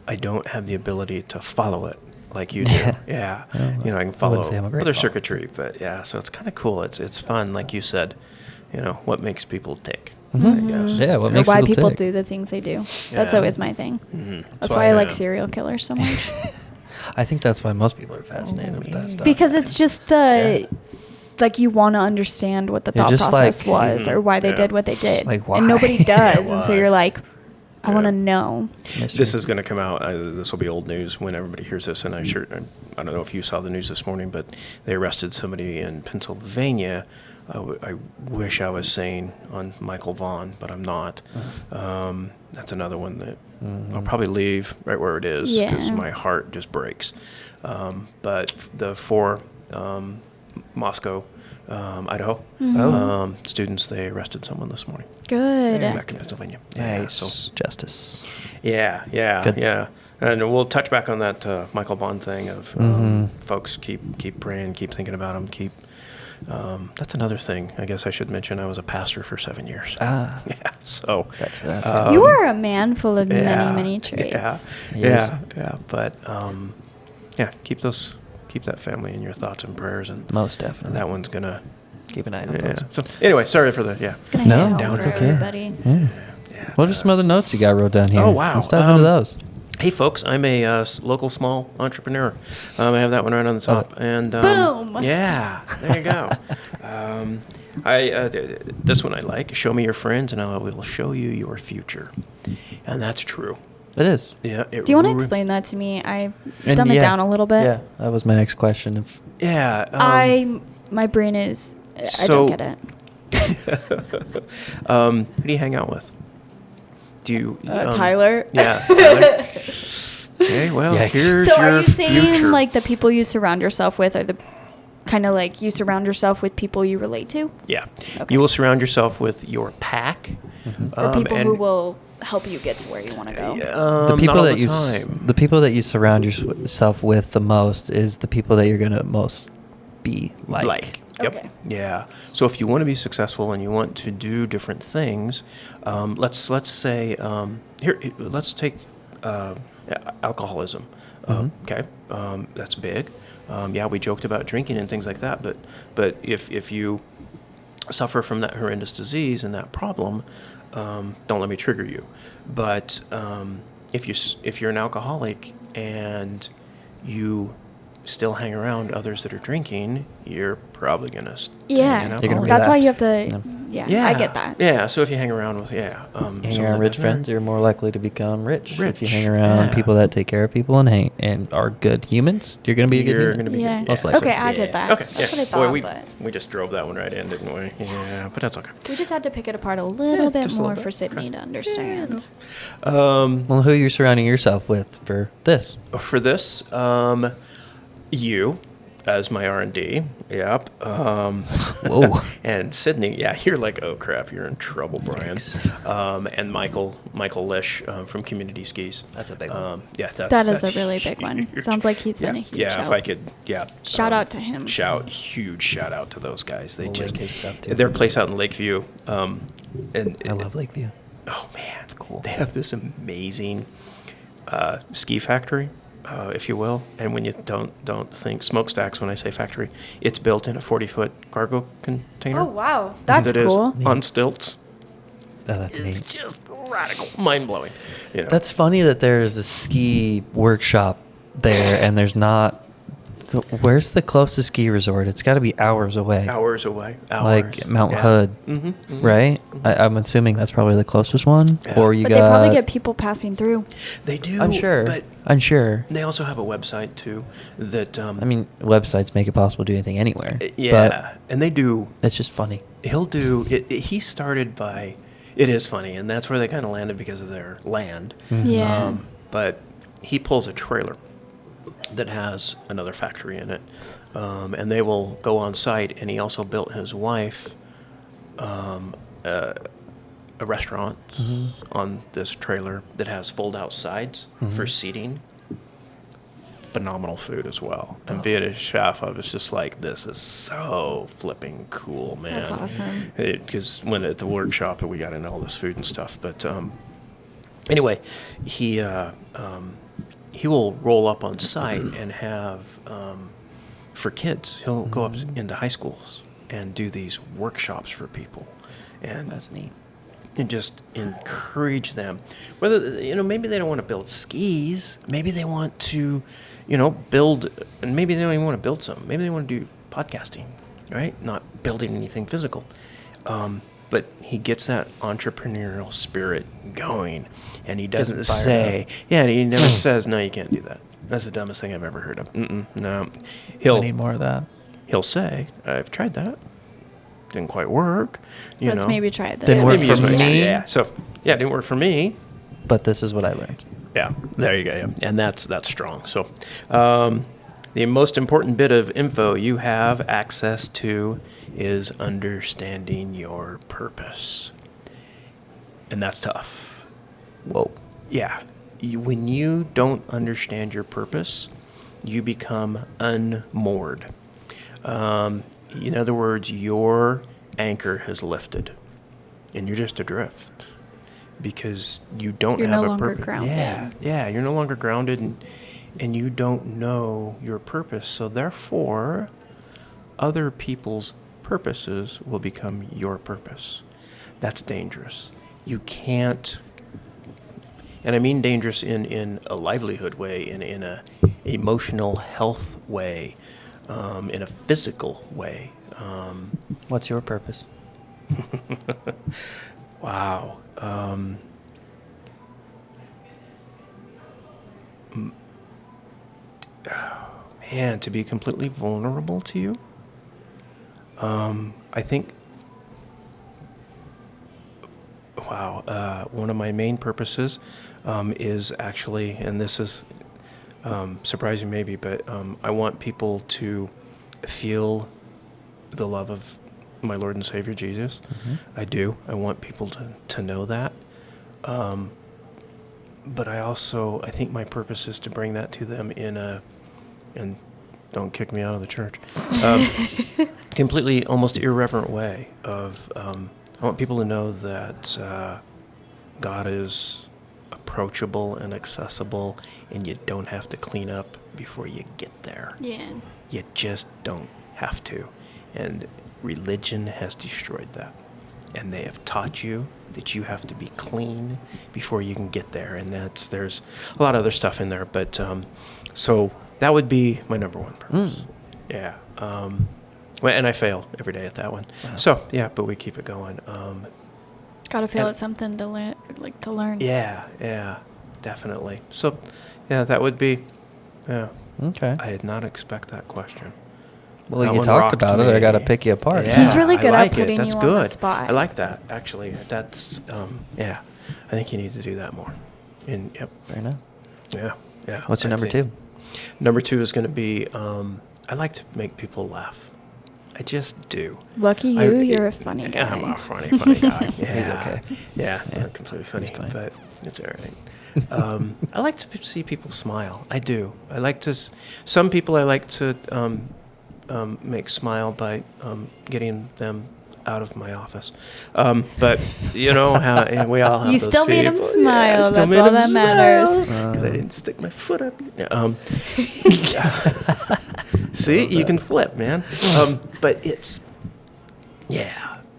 I don't have the ability to follow it. like you do. Yeah. Well, You know, I can I follow wouldn't say I'm a great other follower. circuitry, but yeah, so it's kind of cool. It's fun, like you said. You know, what makes people tick. Mhm. I guess. Yeah, what Or makes why people people tick. do the things they do. That's Yeah. always my thing. Mhm. That's why I like yeah. serial killers so much. I think that's why most people are fascinated with that stuff. Because it's just the like you want to understand what the You're thought just process like- was or why they Yeah. did what they did. like, why? And nobody Yeah, does. And so why? you're like, I Yeah. want to know. Mystery. This is going to come out. This will be old news when everybody hears this. And I don't know if you saw the news this morning, but they arrested somebody in Pennsylvania. I wish I was sane on Michael Vaughn, but I'm not. That's another one that I'll probably leave right where it is because Yeah. my heart just breaks. But the four Moscow, Idaho students, they arrested someone this morning. Good. Back in Pennsylvania. Yeah, Nice. so Justice. yeah, Good. yeah. And we'll touch back on that Michael Bond thing of folks keep praying, keep thinking about him, keep. That's another thing. I guess I should mention I was a pastor for 7 years. Ah. Yeah. So That's good. You are a man full of yeah, many, many traits. Yes. Yeah. But keep that family in your thoughts and prayers, and Most definitely. that one's gonna. Keep an eye on Yeah. those. So anyway, sorry for the It's going to No, hit home down for it's okay. everybody. Yeah. Yeah. What are some other notes you got wrote down here? Oh, wow. Let's dive into those. Hey folks, I'm a local small entrepreneur. I have that one right on the top. And Boom! Yeah, there you go. This one I like. Show me your friends, and I will show you your future. And that's true. It is. Yeah. Do you want to explain that to me? I've And dumbed it yeah. down a little bit. Yeah, that was my next question. If Yeah. My brain is, I so- don't get it. Who do you hang out with? Do you? Tyler? Yeah. Tyler. Okay. Well, Yikes. here's So your are you saying future. like the people you surround yourself with are the kind of like you surround yourself with people you relate to? Yeah. Okay. You will surround yourself with your pack. Or people and, who will help you get to where you want to go? the people not all that the you time. the people that you surround yourself with the most is the people that you're gonna most be like. Yep. Okay. Yeah. So if you want to be successful and you want to do different things, let's say let's take alcoholism. Okay, that's big. Yeah, we joked about drinking and things like that, but if you suffer from that horrendous disease and that problem, don't let me trigger you. But if you're an alcoholic and you still hang around others that are drinking, you're probably gonna stay an Yeah. You're gonna alcoholic. That's why you have relapse. to. Yeah, I get that. Yeah, so if you hang around with Hang someone around like rich that, friends, you're more likely to become rich. If you Rich, hang around yeah. people that take care of people and are good humans, you're gonna be a good You're human. gonna be Yeah. good. Most likely. Okay, I get that. Okay, That's yeah. what I thought, Boy, but we just drove that one right in, didn't we? Yeah, but that's okay. we just had to pick it apart a little bit just a more little for bit. Sydney to understand. Well, who are you surrounding yourself with for this? For this, you as my R&D, yep. Whoa. And Sydney, yeah, you're like, oh crap, you're in trouble, Brian. And Michael Lish from Community Skis. That's a big one. Yeah, that's That is that's a really big one. huge. Sounds like he's been a huge Yeah, if help. I could, yeah. Shout out to him. Huge shout out to those guys. They We'll just link his stuff, too. their place out in Lakeview. And I love Lakeview. Oh man, Cool. They have this amazing ski factory, if you will. And when you don't think smokestacks when I say factory, it's built in a 40-foot cargo container. Oh wow, that's that is cool. on stilts. Oh, that's It's neat. just radical, mind blowing. You know. That's funny that there's a ski workshop there and there's not. Where's the closest ski resort? It's got to be hours away. hours away. Hours. Like Mount Yeah. Hood, Mm-hmm, right? I'm assuming that's probably the closest one. Yeah. Or you But got. they probably get people passing through. They do. I'm sure. But I'm sure. they also have a website too that. I mean, websites make it possible to do anything anywhere. yeah, and they do. But it's just funny. He'll do it. He started by. It is funny, and that's where they kind of landed because of their land. Yeah. But he pulls a trailer that has another factory in it, and they will go on site. And he also built his wife a restaurant on this trailer that has fold-out sides for seating. Phenomenal food as well. And being a chef, I was just like, this is so flipping cool, man. That's awesome. Because when at the workshop, we got into all this food and stuff. But anyway, he he will roll up on site and have, for kids, he'll go up into high schools and do these workshops for people. And That's neat. and just encourage them. Whether, maybe they don't want to build skis. Maybe they want to, build, and maybe they don't even want to build something. Maybe they want to do podcasting, right? Not building anything physical. But he gets that entrepreneurial spirit going, and he doesn't say, he never says, no, you can't do that. That's the dumbest thing I've ever heard of. No. I need more of that. He'll say, I've tried that. Didn't quite work. Let's maybe try it this Didn't way. work for me. Yeah. So, it didn't work for me. But this is what I learned. Yeah, there you go. Yeah. And that's strong. So, the most important bit of info you have access to is understanding your purpose. And that's tough. Whoa. Yeah. When you don't understand your purpose, you become unmoored. In other words, your anchor has lifted, and you're just adrift because you don't You're have no a longer purpose. grounded. Yeah, you're no longer grounded, and you don't know your purpose. So therefore, other people's purposes will become your purpose. That's dangerous. You can't, and I mean dangerous in a livelihood way, in a emotional health way. In a physical way. What's your purpose? Wow. Man, to be completely vulnerable to you. I think, one of my main purposes is actually, and this is surprising maybe, but I want people to feel the love of my Lord and Savior Jesus. I do. I want people to know that. But I think my purpose is to bring that to them and don't kick me out of the church, completely almost irreverent way of, I want people to know that God is approachable and accessible, and you don't have to clean up before you get there. Yeah. You just don't have to. And religion has destroyed that. And they have taught you that you have to be clean before you can get there. And there's a lot of other stuff in there. But so that would be my number one purpose. Yeah. And I fail every day at that one. Wow. So, but we keep it going. Gotta feel it's something to learn. Yeah, definitely. So, that would be, Okay. I did not expect that question. Well, That you one talked rocked about it. me. I got to pick you apart. Yeah, He's really good I at like putting That's you good. on the spot. I like that, actually. That's, I think you need to do that more. Yep. Fair enough. Yeah. What's your number two? Number two is going to be, I like to make people laugh. I just do. Lucky you, you're a funny guy. I'm a funny guy. Yeah. He's okay. Yeah, not completely funny, He's fine. but it's all right. I like to see people smile. I do. I like to. Some people I like to make smile by getting them out of my office. But you know how we all have You those still made him people. smile. I still That's made all him that matters. Because I didn't stick my foot up. See, you can flip, man. But it's,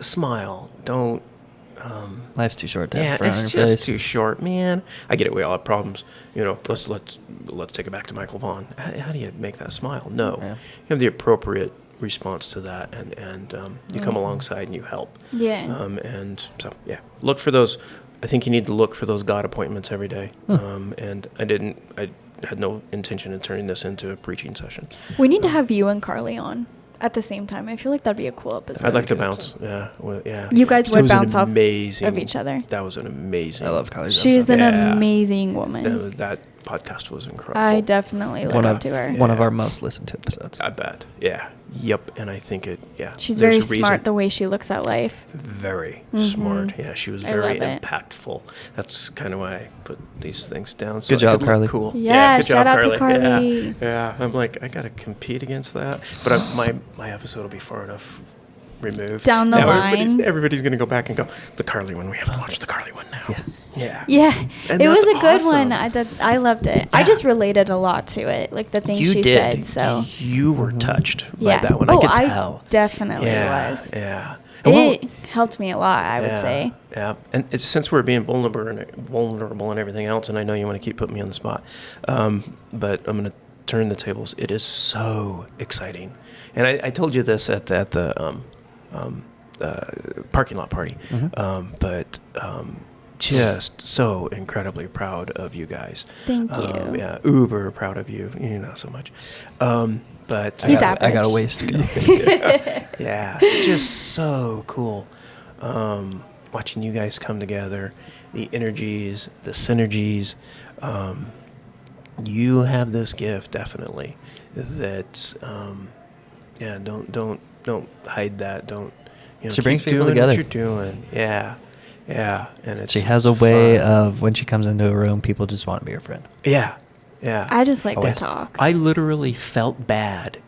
smile. Don't. Life's too short to have a Yeah, frown on it's your just face. too short, man. I get it. We all have problems. Let's take it back to Michael Vaughn. How do you make that smile? No, Yeah. you have the appropriate response to that, and you come alongside and you help. Yeah. And so look for those. I think you need to look for those God appointments every day. And I had no intention of turning this into a preaching session. We need to have you and Carly on at the same time. I feel like that'd be a cool episode. I'd like to bounce. Yeah. You guys That would was an bounce off amazing, of each other. That was an amazing. I love Carly's She's episode. an amazing woman. That podcast was incredible. I definitely look up to her. One of our most listened to episodes. I bet. Yeah. Yep. And I think She's there's very a reason. smart the way she looks at life. Very Mhm. smart. Yeah, she was I very love it. impactful. That's kind of why I put these things down. Good job, could look Carly. Cool. Yeah, good shout job, out to Carly. Yeah. I'm like, I gotta compete against that, but my episode will be far enough removed Down the Now line. Everybody's gonna go back and go, the Carly one. We have to watch the Carly one now. Yeah. Yeah. Yeah, And it was that's a good one. awesome. I loved it. I Yeah. just related a lot to it, like the things You she did. said. So You were touched by yeah, that one. oh, I could tell. definitely Yeah. was. Yeah. And It helped me a lot, I would yeah, say. Yeah. And it's, since we're being vulnerable and everything else, and I know you want to keep putting me on the spot, but I'm going to turn the tables. It is so exciting. And I told you this at the parking lot party, but just so incredibly proud of you guys. Thank you. Yeah, uber proud of you. You not so much. But He's I got a average. ways to go. yeah, just so cool. Watching you guys come together, the energies, the synergies. You have this gift, definitely. That, yeah. Don't hide that. Don't. She keep brings people doing together. What you're doing. Yeah, yeah. And it's She has a way fun. of when she comes into a room, people just want to be her friend. Yeah, yeah. I just like to Yes. talk. I literally felt bad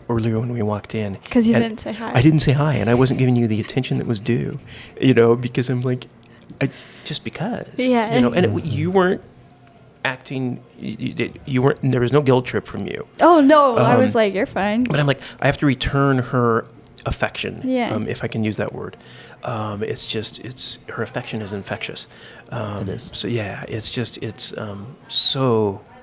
earlier when we walked in 'Cause you and didn't say hi. I didn't say hi, and I wasn't giving you the attention that was due, because I'm like, just because, Yeah. and you weren't acting, you weren't. There was no guilt trip from you, Oh no, I was Um, like, you're fine. but I'm like, I have to return her affection, Yeah. if I can use that word. It's her affection is infectious. It is. So yeah, it's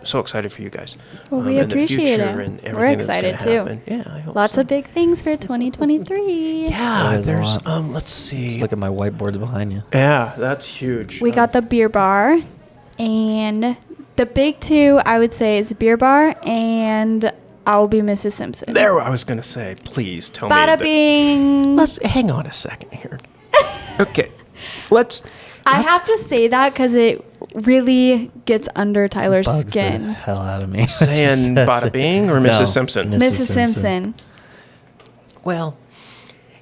so excited for you guys. Well, we and the appreciate future it. and We're everything that's excited gonna too. happen. Yeah, I hope Lots so. of big things for 2023. Yeah, There's a there's lot. let's see. Just look at my whiteboards behind you. Yeah, that's huge. We got the beer bar, and the big two I would say is the beer bar, and I'll be Mrs. Simpson. there. I was gonna say, please tell me. Bada that- bing. Let's hang on a second here. Okay, let's. I have to say that because it really gets under Tyler's Bugs the skin. hell out of me. Saying bada bing or Mrs. Simpson? Mrs. Simpson. Well,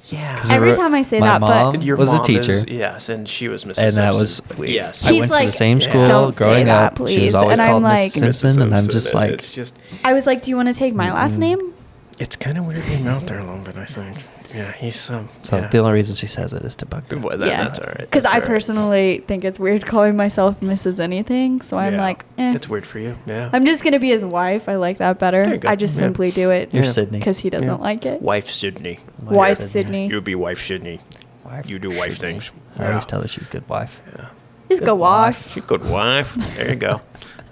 yeah. 'Cause Every Every- time I say my that, mom- but Your was a mom teacher. is- yes, and she was Mrs. And Simpson. that was yes. I He's went to the like, same school "Don't say growing that, up. She please." was always And I'm called like- Miss Simpson, and I'm just like, it's just, I was like, do you want to take my last name? it's kind of weird being out there a little bit. I think. Yeah, he's so yeah. the only reason she says it is to bug me. Well, Yeah. that's all right. Because That's I all right. personally think it's weird calling myself Mrs. Anything. So I'm Yeah. like, eh. It's weird for you. Yeah. I'm just going to be his wife. I like that There better. you go. I just Yeah. simply do it You're Yeah. Sydney. because he doesn't Yeah. like it. Wife Sydney. Wife Sydney. Sydney. You be wife Sydney. Wife You do wife Sydney. things. I always Yeah. tell her she's a good wife. Yeah. Just go wife. She's a good wife. There you go.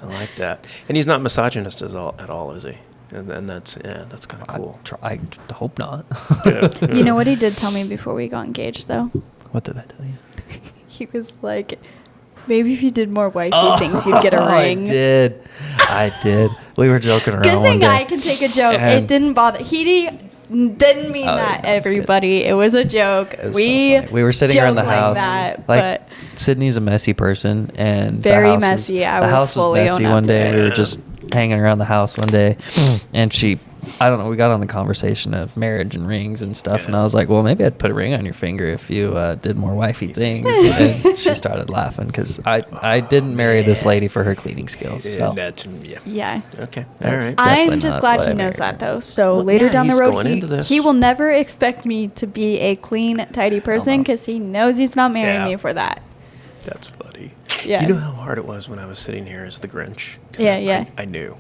I like that. And he's not misogynist at all, is he? And that's kind of cool. I hope not. Yeah. You know what he did tell me before we got engaged, though? What did I tell you? He was like, maybe if you did more wifey things, you'd get a ring. I did. We were joking around Good one thing day. I can take a joke. It And- didn't bother. He didn't mean Oh, that, yeah, it's good. everybody. It was a joke. It was so funny. We were sitting around the joke house. like that, but Sydney's a messy person, and Very the house messy. I the will house was fully messy own up one to day. it. We were Yeah. just hanging around the house one day, and I don't know. We got on the conversation of marriage and rings and stuff, and Yeah. I was like, "Well, maybe I'd put a ring on your finger if you did more wifey things." And she started laughing because I didn't marry this lady for her cleaning skills. So. That's yeah. Okay. All That's right. definitely I'm just not glad what he I knows married that, her. though. So Well, later yeah, down the he's road, going into this. he will never expect me to be a clean, tidy person no. because he knows he's not marrying Yeah. me for that. That's funny. Yeah. You know how hard it was when I was sitting here as the Grinch? 'Cause Yeah, yeah. I knew.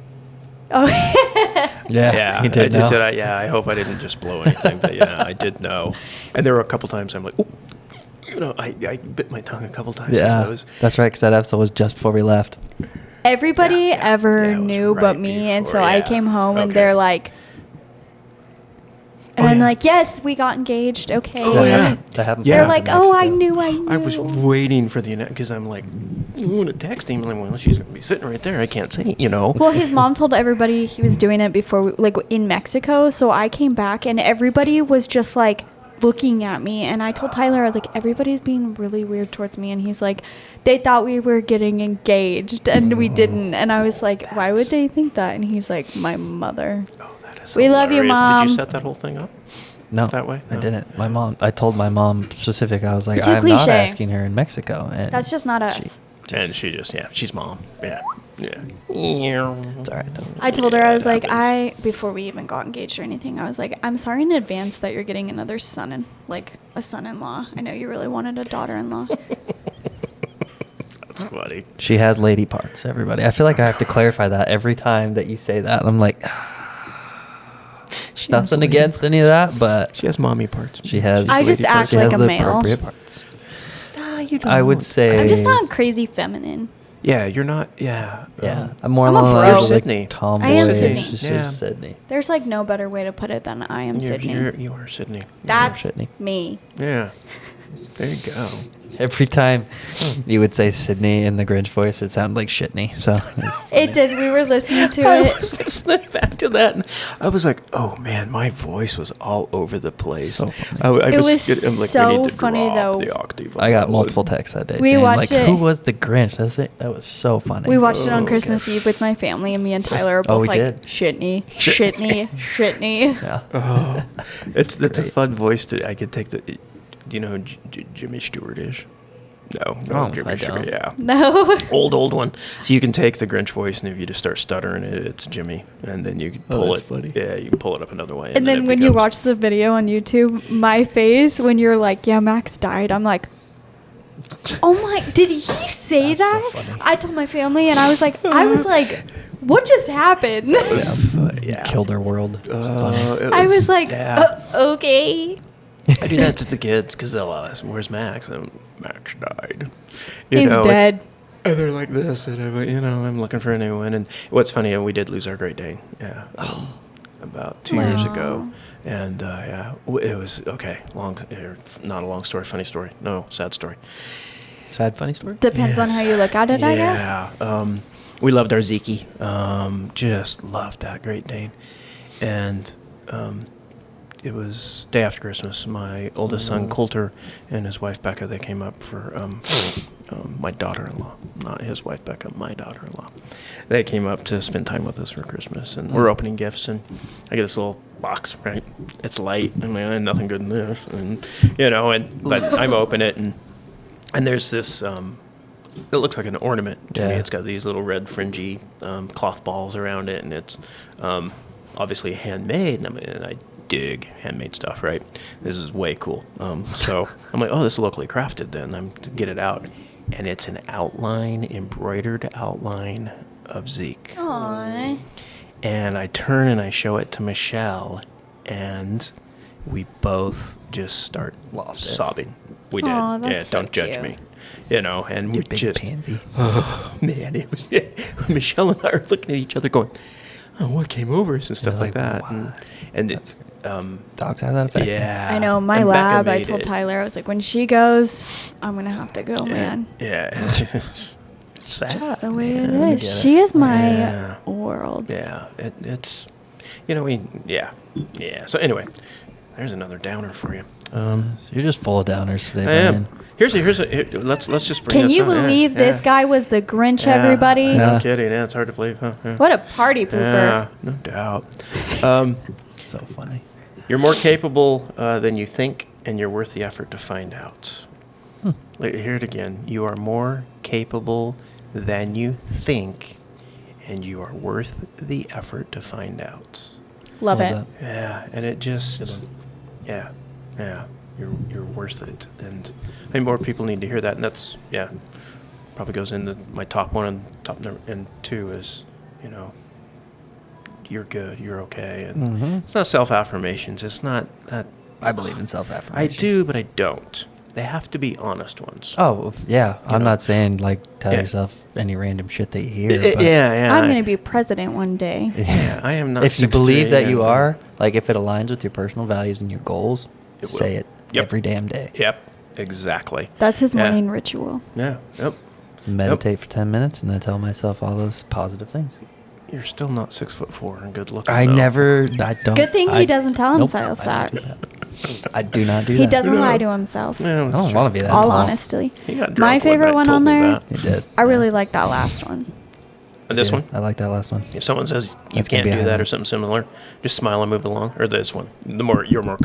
Oh, Yeah, I you did. did. know. I hope I didn't just blow anything, but yeah, I did know. And there were a couple times I'm like, oh, I bit my tongue a couple times. Yeah, That was, that's right. Because that episode was just before we left. everybody Yeah, yeah. ever Yeah, it was knew right but me, and so before, I yeah. came home and Okay. they're like, and Oh, I'm yeah. like, yes, we got engaged. Okay. Oh, yeah. That happened. Yeah. They're back like, in oh, I Mexico. knew. I was waiting for the because I'm like, you want to text him? I'm like, well, she's gonna be sitting right there. I can't say, Well, his mom told everybody he was doing it before, like in Mexico. So I came back and everybody was just like looking at me. And I told Tyler, I was like, everybody's being really weird towards me. And he's like, they thought we were getting engaged and we didn't. And I was like, why would they think that? And he's like, my mother. Oh, that is. We love you, hilarious. Did Mom. you set that whole thing up? No, that way? I No. didn't. I told my mom specific. I was like, Too I'm not cliche. asking her in Mexico. And That's just not us. And she just, she's mom. Yeah. Yeah. It's all right though. I told her, Yeah, I was it like, happens. before we even got engaged or anything, I was like, I'm sorry in advance that you're getting another son like a son-in-law. I know you really wanted a daughter-in-law. That's funny. She has lady parts, everybody. I feel like I have to clarify that every time that you say that. I'm like, She has nothing lady against parts. any of that, but She has mommy parts. she has. I just lady act parts. she like has a the male. appropriate parts. You don't. I would say. I'm just not crazy feminine. Yeah, you're not. Yeah. Yeah, I'm more I'm a along the bro. lines of like Sydney. tomboy. I am Sydney. She's Yeah. just Sydney. There's like no better way to put it than I am Sydney. You are Sydney. That's Sydney. me. Yeah. There you go. Every time you would say Sydney in the Grinch voice, it sounded like shitney. So it's funny. It did. We were listening to I it. was listening back to that, and I was like, "Oh man, my voice was all over the place." So funny. I It was I'm like, so we need to funny, drop though. The octave on I got that multiple one. texts that day. We saying, watched like, it. Who was the Grinch? That was so funny. We watched it on Oh, Christmas okay. Eve with my family, and me and Tyler are Oh, both we like, did. shitney, shitney, shitney. Yeah. Oh, that's a Great. fun voice to. I could take the. Do you know who Jimmy Stewart is? No, Oh, Jimmy I Stewart. don't. Yeah. No. Old one. So you can take the Grinch voice, and if you just start stuttering it, it's Jimmy, and then you can pull that's it. funny. Yeah, you can pull it up another way. And then it when you becomes- watch the video on YouTube, my face when you're like, yeah, Max died, I'm like, oh my, did he say That's so that? funny. I told my family, and I was like, what just happened? It was fun, You yeah. killed her world. It's funny. It I was like, yeah. Okay. I do that to the kids because they'll ask, "Where's Max?" And Max died. He's dead. And they're like this, and I'm looking for a new one. And what's funny, we did lose our Great Dane. Yeah. About 2 years Aw. ago, and it was okay. Not a long story, funny story. No, sad story. Sad funny story. Depends on how you look at it, I guess. Yeah. We loved our Zeke. Just loved that Great Dane, and it was day after Christmas. My oldest son Coulter and his wife Becca, they came up for my daughter-in-law, not his wife Becca, my daughter-in-law. They came up to spend time with us for Christmas, and we're opening gifts, and I get this little box, right? It's light. I mean, nothing good in this, and but I'm open it, and there's this. It looks like an ornament to me. Yeah. It's got these little red fringy cloth balls around it, and it's obviously handmade. And I dig handmade stuff, right? This is way cool. So I'm like, oh, this is locally crafted. Then I'm to get it out, and it's an embroidered outline of Zeke. Aww. And I turn and I show it to Michelle, and we both just start Lost it. sobbing. We did. Aw, that's so don't judge cute. me. And You we big just pansy. Oh man, it was Michelle and I are looking at each other, going, "Oh, what came over us?" and stuff You're like like, that. "What?" And That's it, Dogs have that effect. yeah, I know, my And Becca lab, I made told it. Tyler, I was like, when she goes, I'm going to have to go, man. Yeah, it's sad. Just the way it Yeah, I is. get it. She is my Yeah. world. Yeah, it's yeah. So anyway, there's another downer for you. So you're just full of downers today, I Brian. am. Let's just bring Can this you up. Yeah, believe this yeah. guy was the Grinch, Yeah, everybody? Yeah. No kidding. Yeah, it's hard to believe. Huh? Yeah. What a party pooper. Yeah, no doubt. So funny. You're more capable than you think, and you're worth the effort to find out. Hear it again. You are more capable than you think, and you are worth the effort to find out. Love Love it. that. Yeah, and it just, yeah, you're worth it, and I think more people need to hear that, and that's probably goes into my top one and and two is, you're good, you're okay, and Mm-hmm. it's not self-affirmations. It's not that. I believe in I self-affirmations. do, but I don't. They have to be honest ones. Oh, yeah. I'm know. not saying, like, tell Yeah. yourself any random shit that you hear. But Yeah. I'm going to be president one day. Yeah, I am not. If you 6'3" believe that you and- are, like, if it aligns with your personal values and your goals, It will. say it Yep. every damn day. Yep, exactly. That's his Yeah. morning ritual. Yeah. Yep. Meditate for 10 minutes, and I tell myself all those positive things. You're still not 6'4" and good looking. I though. don't. Good thing he I- doesn't tell nope, himself I don't that. do that. I do not do He that. doesn't No. lie to himself. Yeah, I that's don't true. want to be that All tall. honesty. He got drunk My one favorite night, one told on me there, that. He did. I really like that last one. And this Yeah, one, I like that last one. if someone says you That's gonna can't be a do that highlight. or something similar, just smile and move along. Or this one, you're more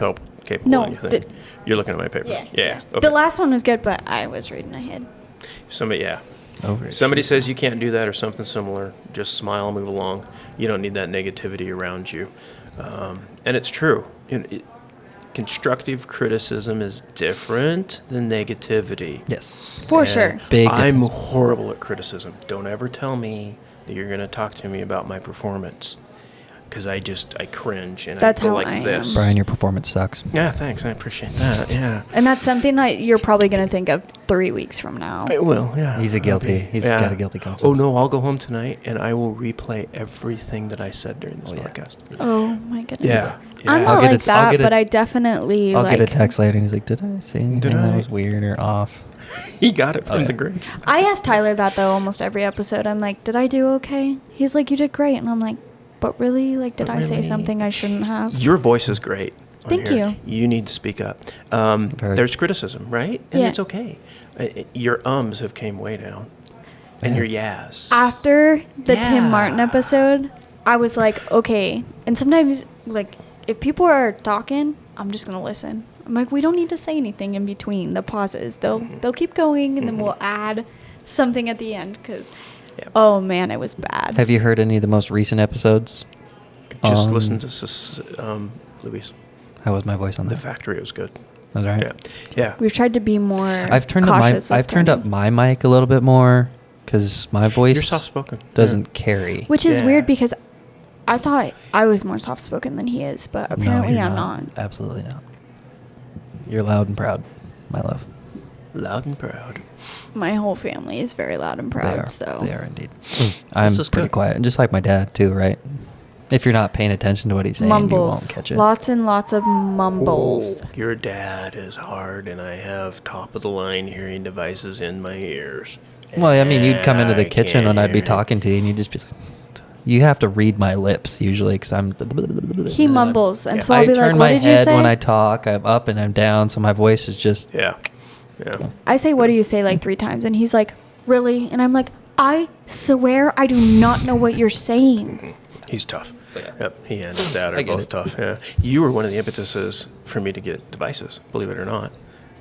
capable No, than you think. You're looking at my paper. Yeah. Okay. The last one was good, but I was reading ahead. Somebody says you can't do that or something similar, just smile and move along. You don't need that negativity around you. And it's true. constructive criticism is different than negativity. Yes. For And sure. Big I'm difference. horrible at criticism. Don't ever tell me that you're going to talk to me about my performance, because I cringe and That's I go how like I am. this. Brian, your performance sucks. Yeah, thanks. I appreciate that. Yeah. And that's something that you're probably going to think of 3 weeks from now. I will, yeah. He's a guilty. I'll be- He's got a guilty conscience. Oh, no, I'll go home tonight and I will replay everything that I said during this Oh, yeah. podcast. Oh my goodness. Yeah. I'm yeah. not I'll get like a- I'll that, get a- but I definitely I'll like. get a text later and he's like, did I say anything that I? was weird or off? He got it from Oh, yeah. the Grinch. I ask Tyler that though almost every episode. I'm like, did I do okay? He's like, you did great, and I'm like, but really, like, did But I say really? something I shouldn't have? Your voice is great. on Thank here. you. You need to speak up. Very. There's criticism, right? And Yeah. it's okay. Your ums have came way down. And Yeah. your yes. After the Yeah. Tim Martin episode, I was like, okay. And sometimes, like, if people are talking, I'm just gonna listen. I'm like, we don't need to say anything in between the pauses. They'll keep going, and then we'll add something at the end. Cause, Yeah. oh man, it was bad. Have you heard any of the most recent episodes? Just listen to Luis. How was my voice on The that? factory was good. Was right? Yeah. Yeah. We've tried to be more. I've turned up cautious of I've turned up turning. my mic a little bit more because my voice You're soft spoken. doesn't carry. Which is Yeah. weird because I thought I was more soft spoken than he is, but No, apparently you're I'm not. Absolutely not. You're loud and proud, my love. Loud and proud. My whole family is very loud and proud. They are. So They are indeed. I'm is pretty good. quiet, and just like my dad too, right? If you're not paying attention to what he's saying, you mumbles, won't catch it. lots and lots of mumbles. Oh, your dad is hard, and I have top of the line hearing devices in my ears. Well, I mean, you'd come into the I kitchen can't and I'd be hear. talking to you, and you'd just be like, you have to read my lips usually because I'm. He mumbles, and Yeah. so I'll I be turn like, my "What did you head say?" when I talk. I'm up and I'm down, so my voice is just. Yeah. Yeah. I say, "What do you say?" like 3 times, and he's like, "Really?" And I'm like, "I swear, I do not know what you're saying." He's tough. Yeah. Yep. He and his dad I are get both it. tough. Yeah. You were one of the impetuses for me to get devices, believe it or not.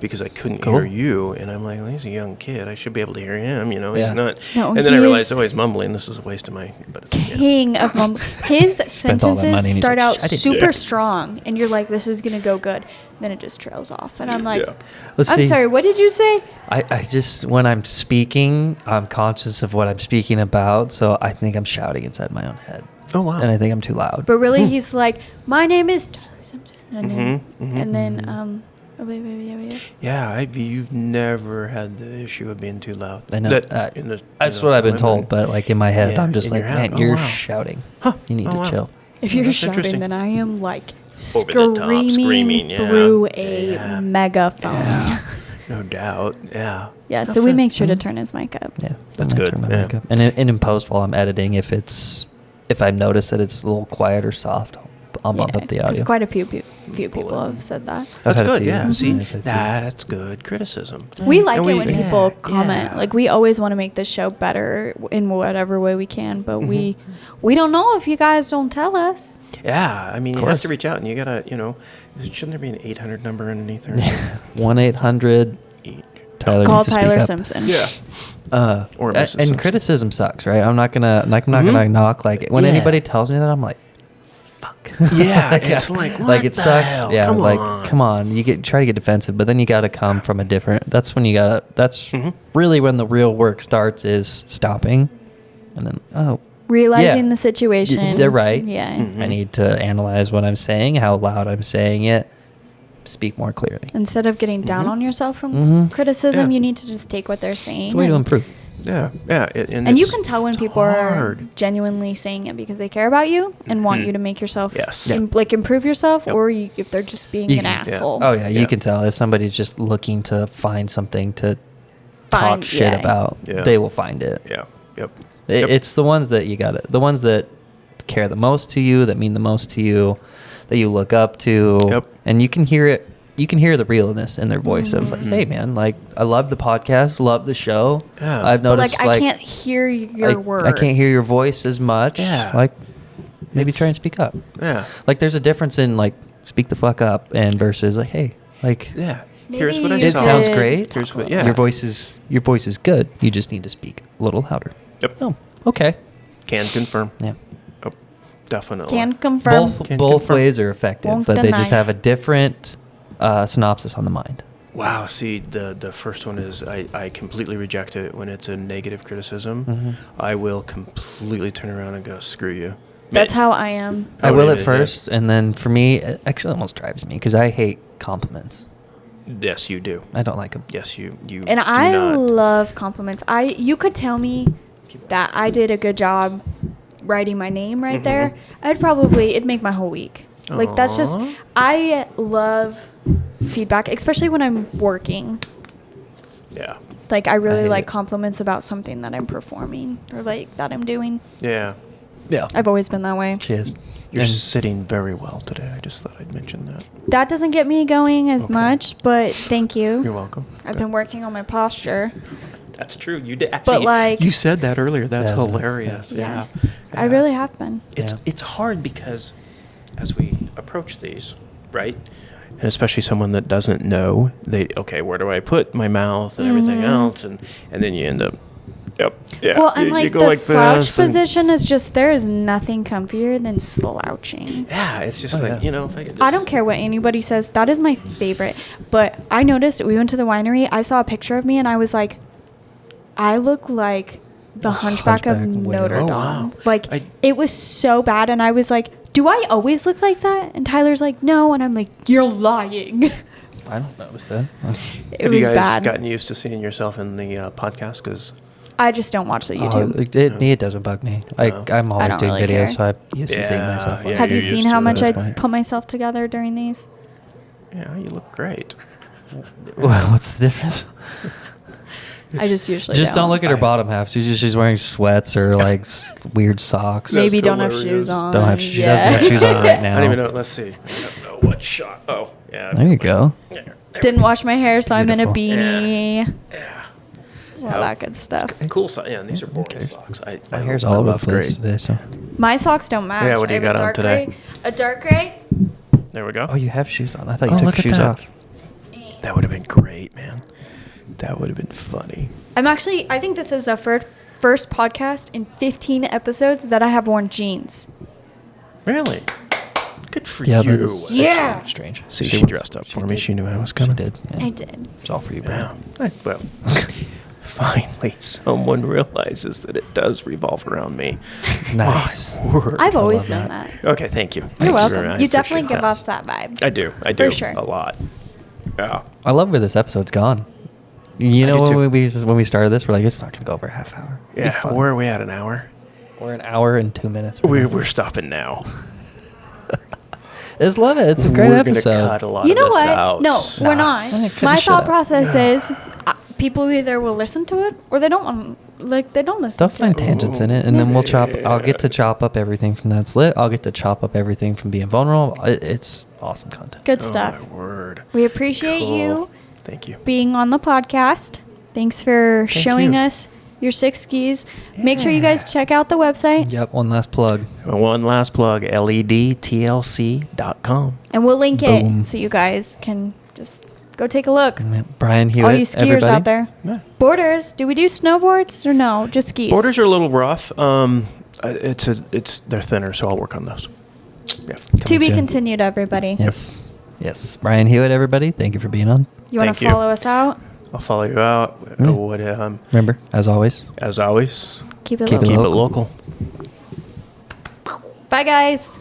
Because I couldn't Cool. hear you, and I'm like, well, he's a young kid. I should be able to hear him. You know, Yeah. he's not. No, and then I he realized, is oh, he's mumbling. This is a waste of my. But it's, yeah. King of mumble. His Spent all that money, and sentences he's start like, out "I didn't do super that." strong, and you're like, "This is gonna go good." Then it just trails off, and I'm like, Yeah. Let's "I'm see. sorry, what did you say?" I just when I'm speaking, I'm conscious of what I'm speaking about, so I think I'm shouting inside my own head, Oh wow. and I think I'm too loud. But really, he's like, "My name is Tyler Simpson," and then, Mhm, and then oh, wait. Yeah, you've never had the issue of being too loud. I know. In the, That's you know, what I've been I'm told, in- but like in my head, Yeah, I'm just in like, your head. man, Oh, you're wow. shouting. Huh. You need Oh, to wow. chill. If you're That's shouting, interesting. then I am like Over the top, screaming, screaming, yeah. through a Yeah. megaphone. Yeah. No doubt. Yeah. Yeah, so we Nothing. make sure to Mhm. turn his mic up. Yeah, That's I'm gonna good, turn my yeah. mic up. And in post while I'm editing, if I notice that it's a little quiet or soft, I'll bump up the 'cause audio. quite a few people have said that. I've That's had a good. few. Yeah. Mhm. See, I've had a few. that's good criticism. We like And it when yeah, people comment. yeah. Like we always want to make this show better in whatever way we can, but Mhm. we don't know if you guys don't tell us. Yeah. I mean, Of you have course. to reach out, and you gotta, shouldn't there be an 800 number underneath there? 1-800 Tyler Call needs to speak Tyler up. Simpson. Or A- Mrs. and Simpson. criticism sucks, right? I'm not gonna Mhm. knock like when Yeah. anybody tells me that I'm like, fuck. Yeah, it's like, like what it the sucks. hell? Yeah, Come like on. come on. You try to get defensive, but then you got to come from a different. That's when you got to. That's Mhm. really when the real work starts is stopping, and then Realizing Yeah. the situation. They're right. Yeah. Mhm. I need to analyze what I'm saying, how loud I'm saying it, speak more clearly. Instead of getting down Mhm. on yourself from Mhm. criticism, Yeah. you need to just take what they're saying. It's a way to and- improve. Yeah. Yeah. And you it's- can tell when it's people hard. are genuinely saying it because they care about you and want Mhm. you to make yourself Yes. Yeah. improve yourself, Yep. or if they're just being You an can- asshole. Oh yeah, you Yeah. can tell if somebody's just looking to find something to talk Find- shit yeah. about. Yeah. They will find it. Yeah. Yep. It- It's the ones that you got it. The ones that care the most to you, that mean the most to you, that you look up to. Yep. And you can hear it. You can hear the realness in their voice of like, Mhm. "Hey, man, like I love the podcast, love the show. Yeah. I've But noticed I can't hear your words. I can't hear your voice as much. Yeah. Like maybe It's- try and speak up. Yeah. Like there's a difference in like speak the fuck up and versus like, hey, like Yeah. Maybe Here's what I you it saw. sounds could great. talk Here's what- a yeah. little. your voice is good. You just need to speak a little louder. Yep. Oh, okay. Can confirm. Yeah. Oh, definitely. Can confirm. Both Can both confirm. ways are effective, Won't but they deny. just have a different synopsis on the mind. Wow. See, the first one is I completely reject it when it's a negative criticism. Mm-hmm. I will completely turn around and go, screw you. That's how I am. I will at Yeah. first, and then for me, it actually almost drives me because I hate compliments. Yes, you do. I don't like them. Yes, you And do I not. love compliments. You could tell me that I did a good job writing my name right there. It'd make my whole week. Like that's just, Aw. I love feedback, especially when I'm working. Yeah. Like I really hate like it. compliments about something that I'm performing or like that I'm doing. Yeah. Yeah. I've always been that way. Cheers. You're And- sitting very well today. I just thought I'd mention that. That doesn't get me going as Okay. much, but thank you. You're welcome. I've been working on my posture. That's true. You did. But, like- you said that earlier. That's Yeah, hilarious. Yeah. Yeah. I really have been. Yeah. It's hard because as we approach these, right? And especially someone that doesn't know, where do I put my mouth and everything else, and then you end up. Yep. Yeah. Well, and you like go the like slouch this and- position is just, there is nothing comfier than slouching. Yeah, it's just Oh, like yeah. if I could. Just, I don't care what anybody says. That is my favorite. But I noticed we went to the winery. I saw a picture of me and I was like, I look like the Hunchback of Hunchback of Notre Notre Dame. Oh, wow. Like I- it was so bad. And I was like, do I always look like that? And Tyler's like, no. And I'm like, you're lying. I don't notice that. It Have was you guys bad. gotten used to seeing yourself in the podcast? Because I just don't watch the YouTube. It doesn't bug me. Like No. I'm always don't doing really videos, care. so I used to seeing Yeah, myself. yeah, Have you you're seen used how to much it. I put myself together during these? yeah, you look great. Well, what's the difference? I just usually Just don't look at her I- bottom half. She's wearing sweats or like weird socks. Maybe That's don't have hilarious. shoes on. Don't have. She doesn't have shoes on right now. I don't even know. Let's see. I don't know what shot. Oh, yeah. There you go. There Didn't wash my hair, so I'm in a Beautiful. beanie. Yeah. All that good stuff. Cool socks. Yeah, and these are boring Okay. socks. My hair's all over the place today. So. My socks don't match. Yeah, what do I you have got a on dark today? gray- A dark gray. There we go. Oh, you have shoes on. I thought you Oh, took look at shoes that. off. That would have been great, man. That would have been funny. I think this is the first podcast in 15 episodes that I have worn jeans. Really? Good for Yeah, you. that is Yeah. strange. See, She she was- dressed up she for me. did. She knew I was She coming. did. Yeah. I did. It's all for you, Yeah. Brad. Well, finally, someone realizes that it does revolve around me. Nice. My word. I've always love known that. that. Okay, thank you. You're Thanks welcome. very much. You I definitely appreciate give that. off that vibe. I do. I do. For sure. A lot. Yeah. I love where this episode's gone. You I know, do when too. we started this, we're like, it's not gonna go over a half hour. It'll be Yeah. fun. Where are we at? An hour? We're an hour and 2 minutes. We're stopping now. Just love it. It's a great We're episode. gonna cut a lot You of know this what? out. No, we're Nah. not. I'm gonna cut My the shit thought out. process is people either will listen to it or they don't want, like, they don't listen They'll to find it. tangents in it, and then we'll chop. I'll get to chop up everything from That's Lit. I'll get to chop up everything from Being Vulnerable. It's awesome content. Good Oh, stuff. my word. We appreciate Cool. you Thank you. being on the podcast. Thanks for showing you. us your 6 skis. Make sure you guys check out the website, Yep. One last plug. One last plug, ledtlc.com. and we'll link Boom. it so you guys can just go take a look. Bryan Hewett. All you skiers everybody. out there. Yeah. Borders, do we do snowboards or no? Just skis? Borders are a little rough. They're thinner, so I'll work on those. Yeah. To Coming be soon. continued, everybody. Yes. Yes. Bryan Hewett, everybody. Thank you for being on. You want Thank to you. follow us out? I'll follow you out. Yeah. Remember, as always, As always, Keep it Keep it local. keep it local. Bye, guys.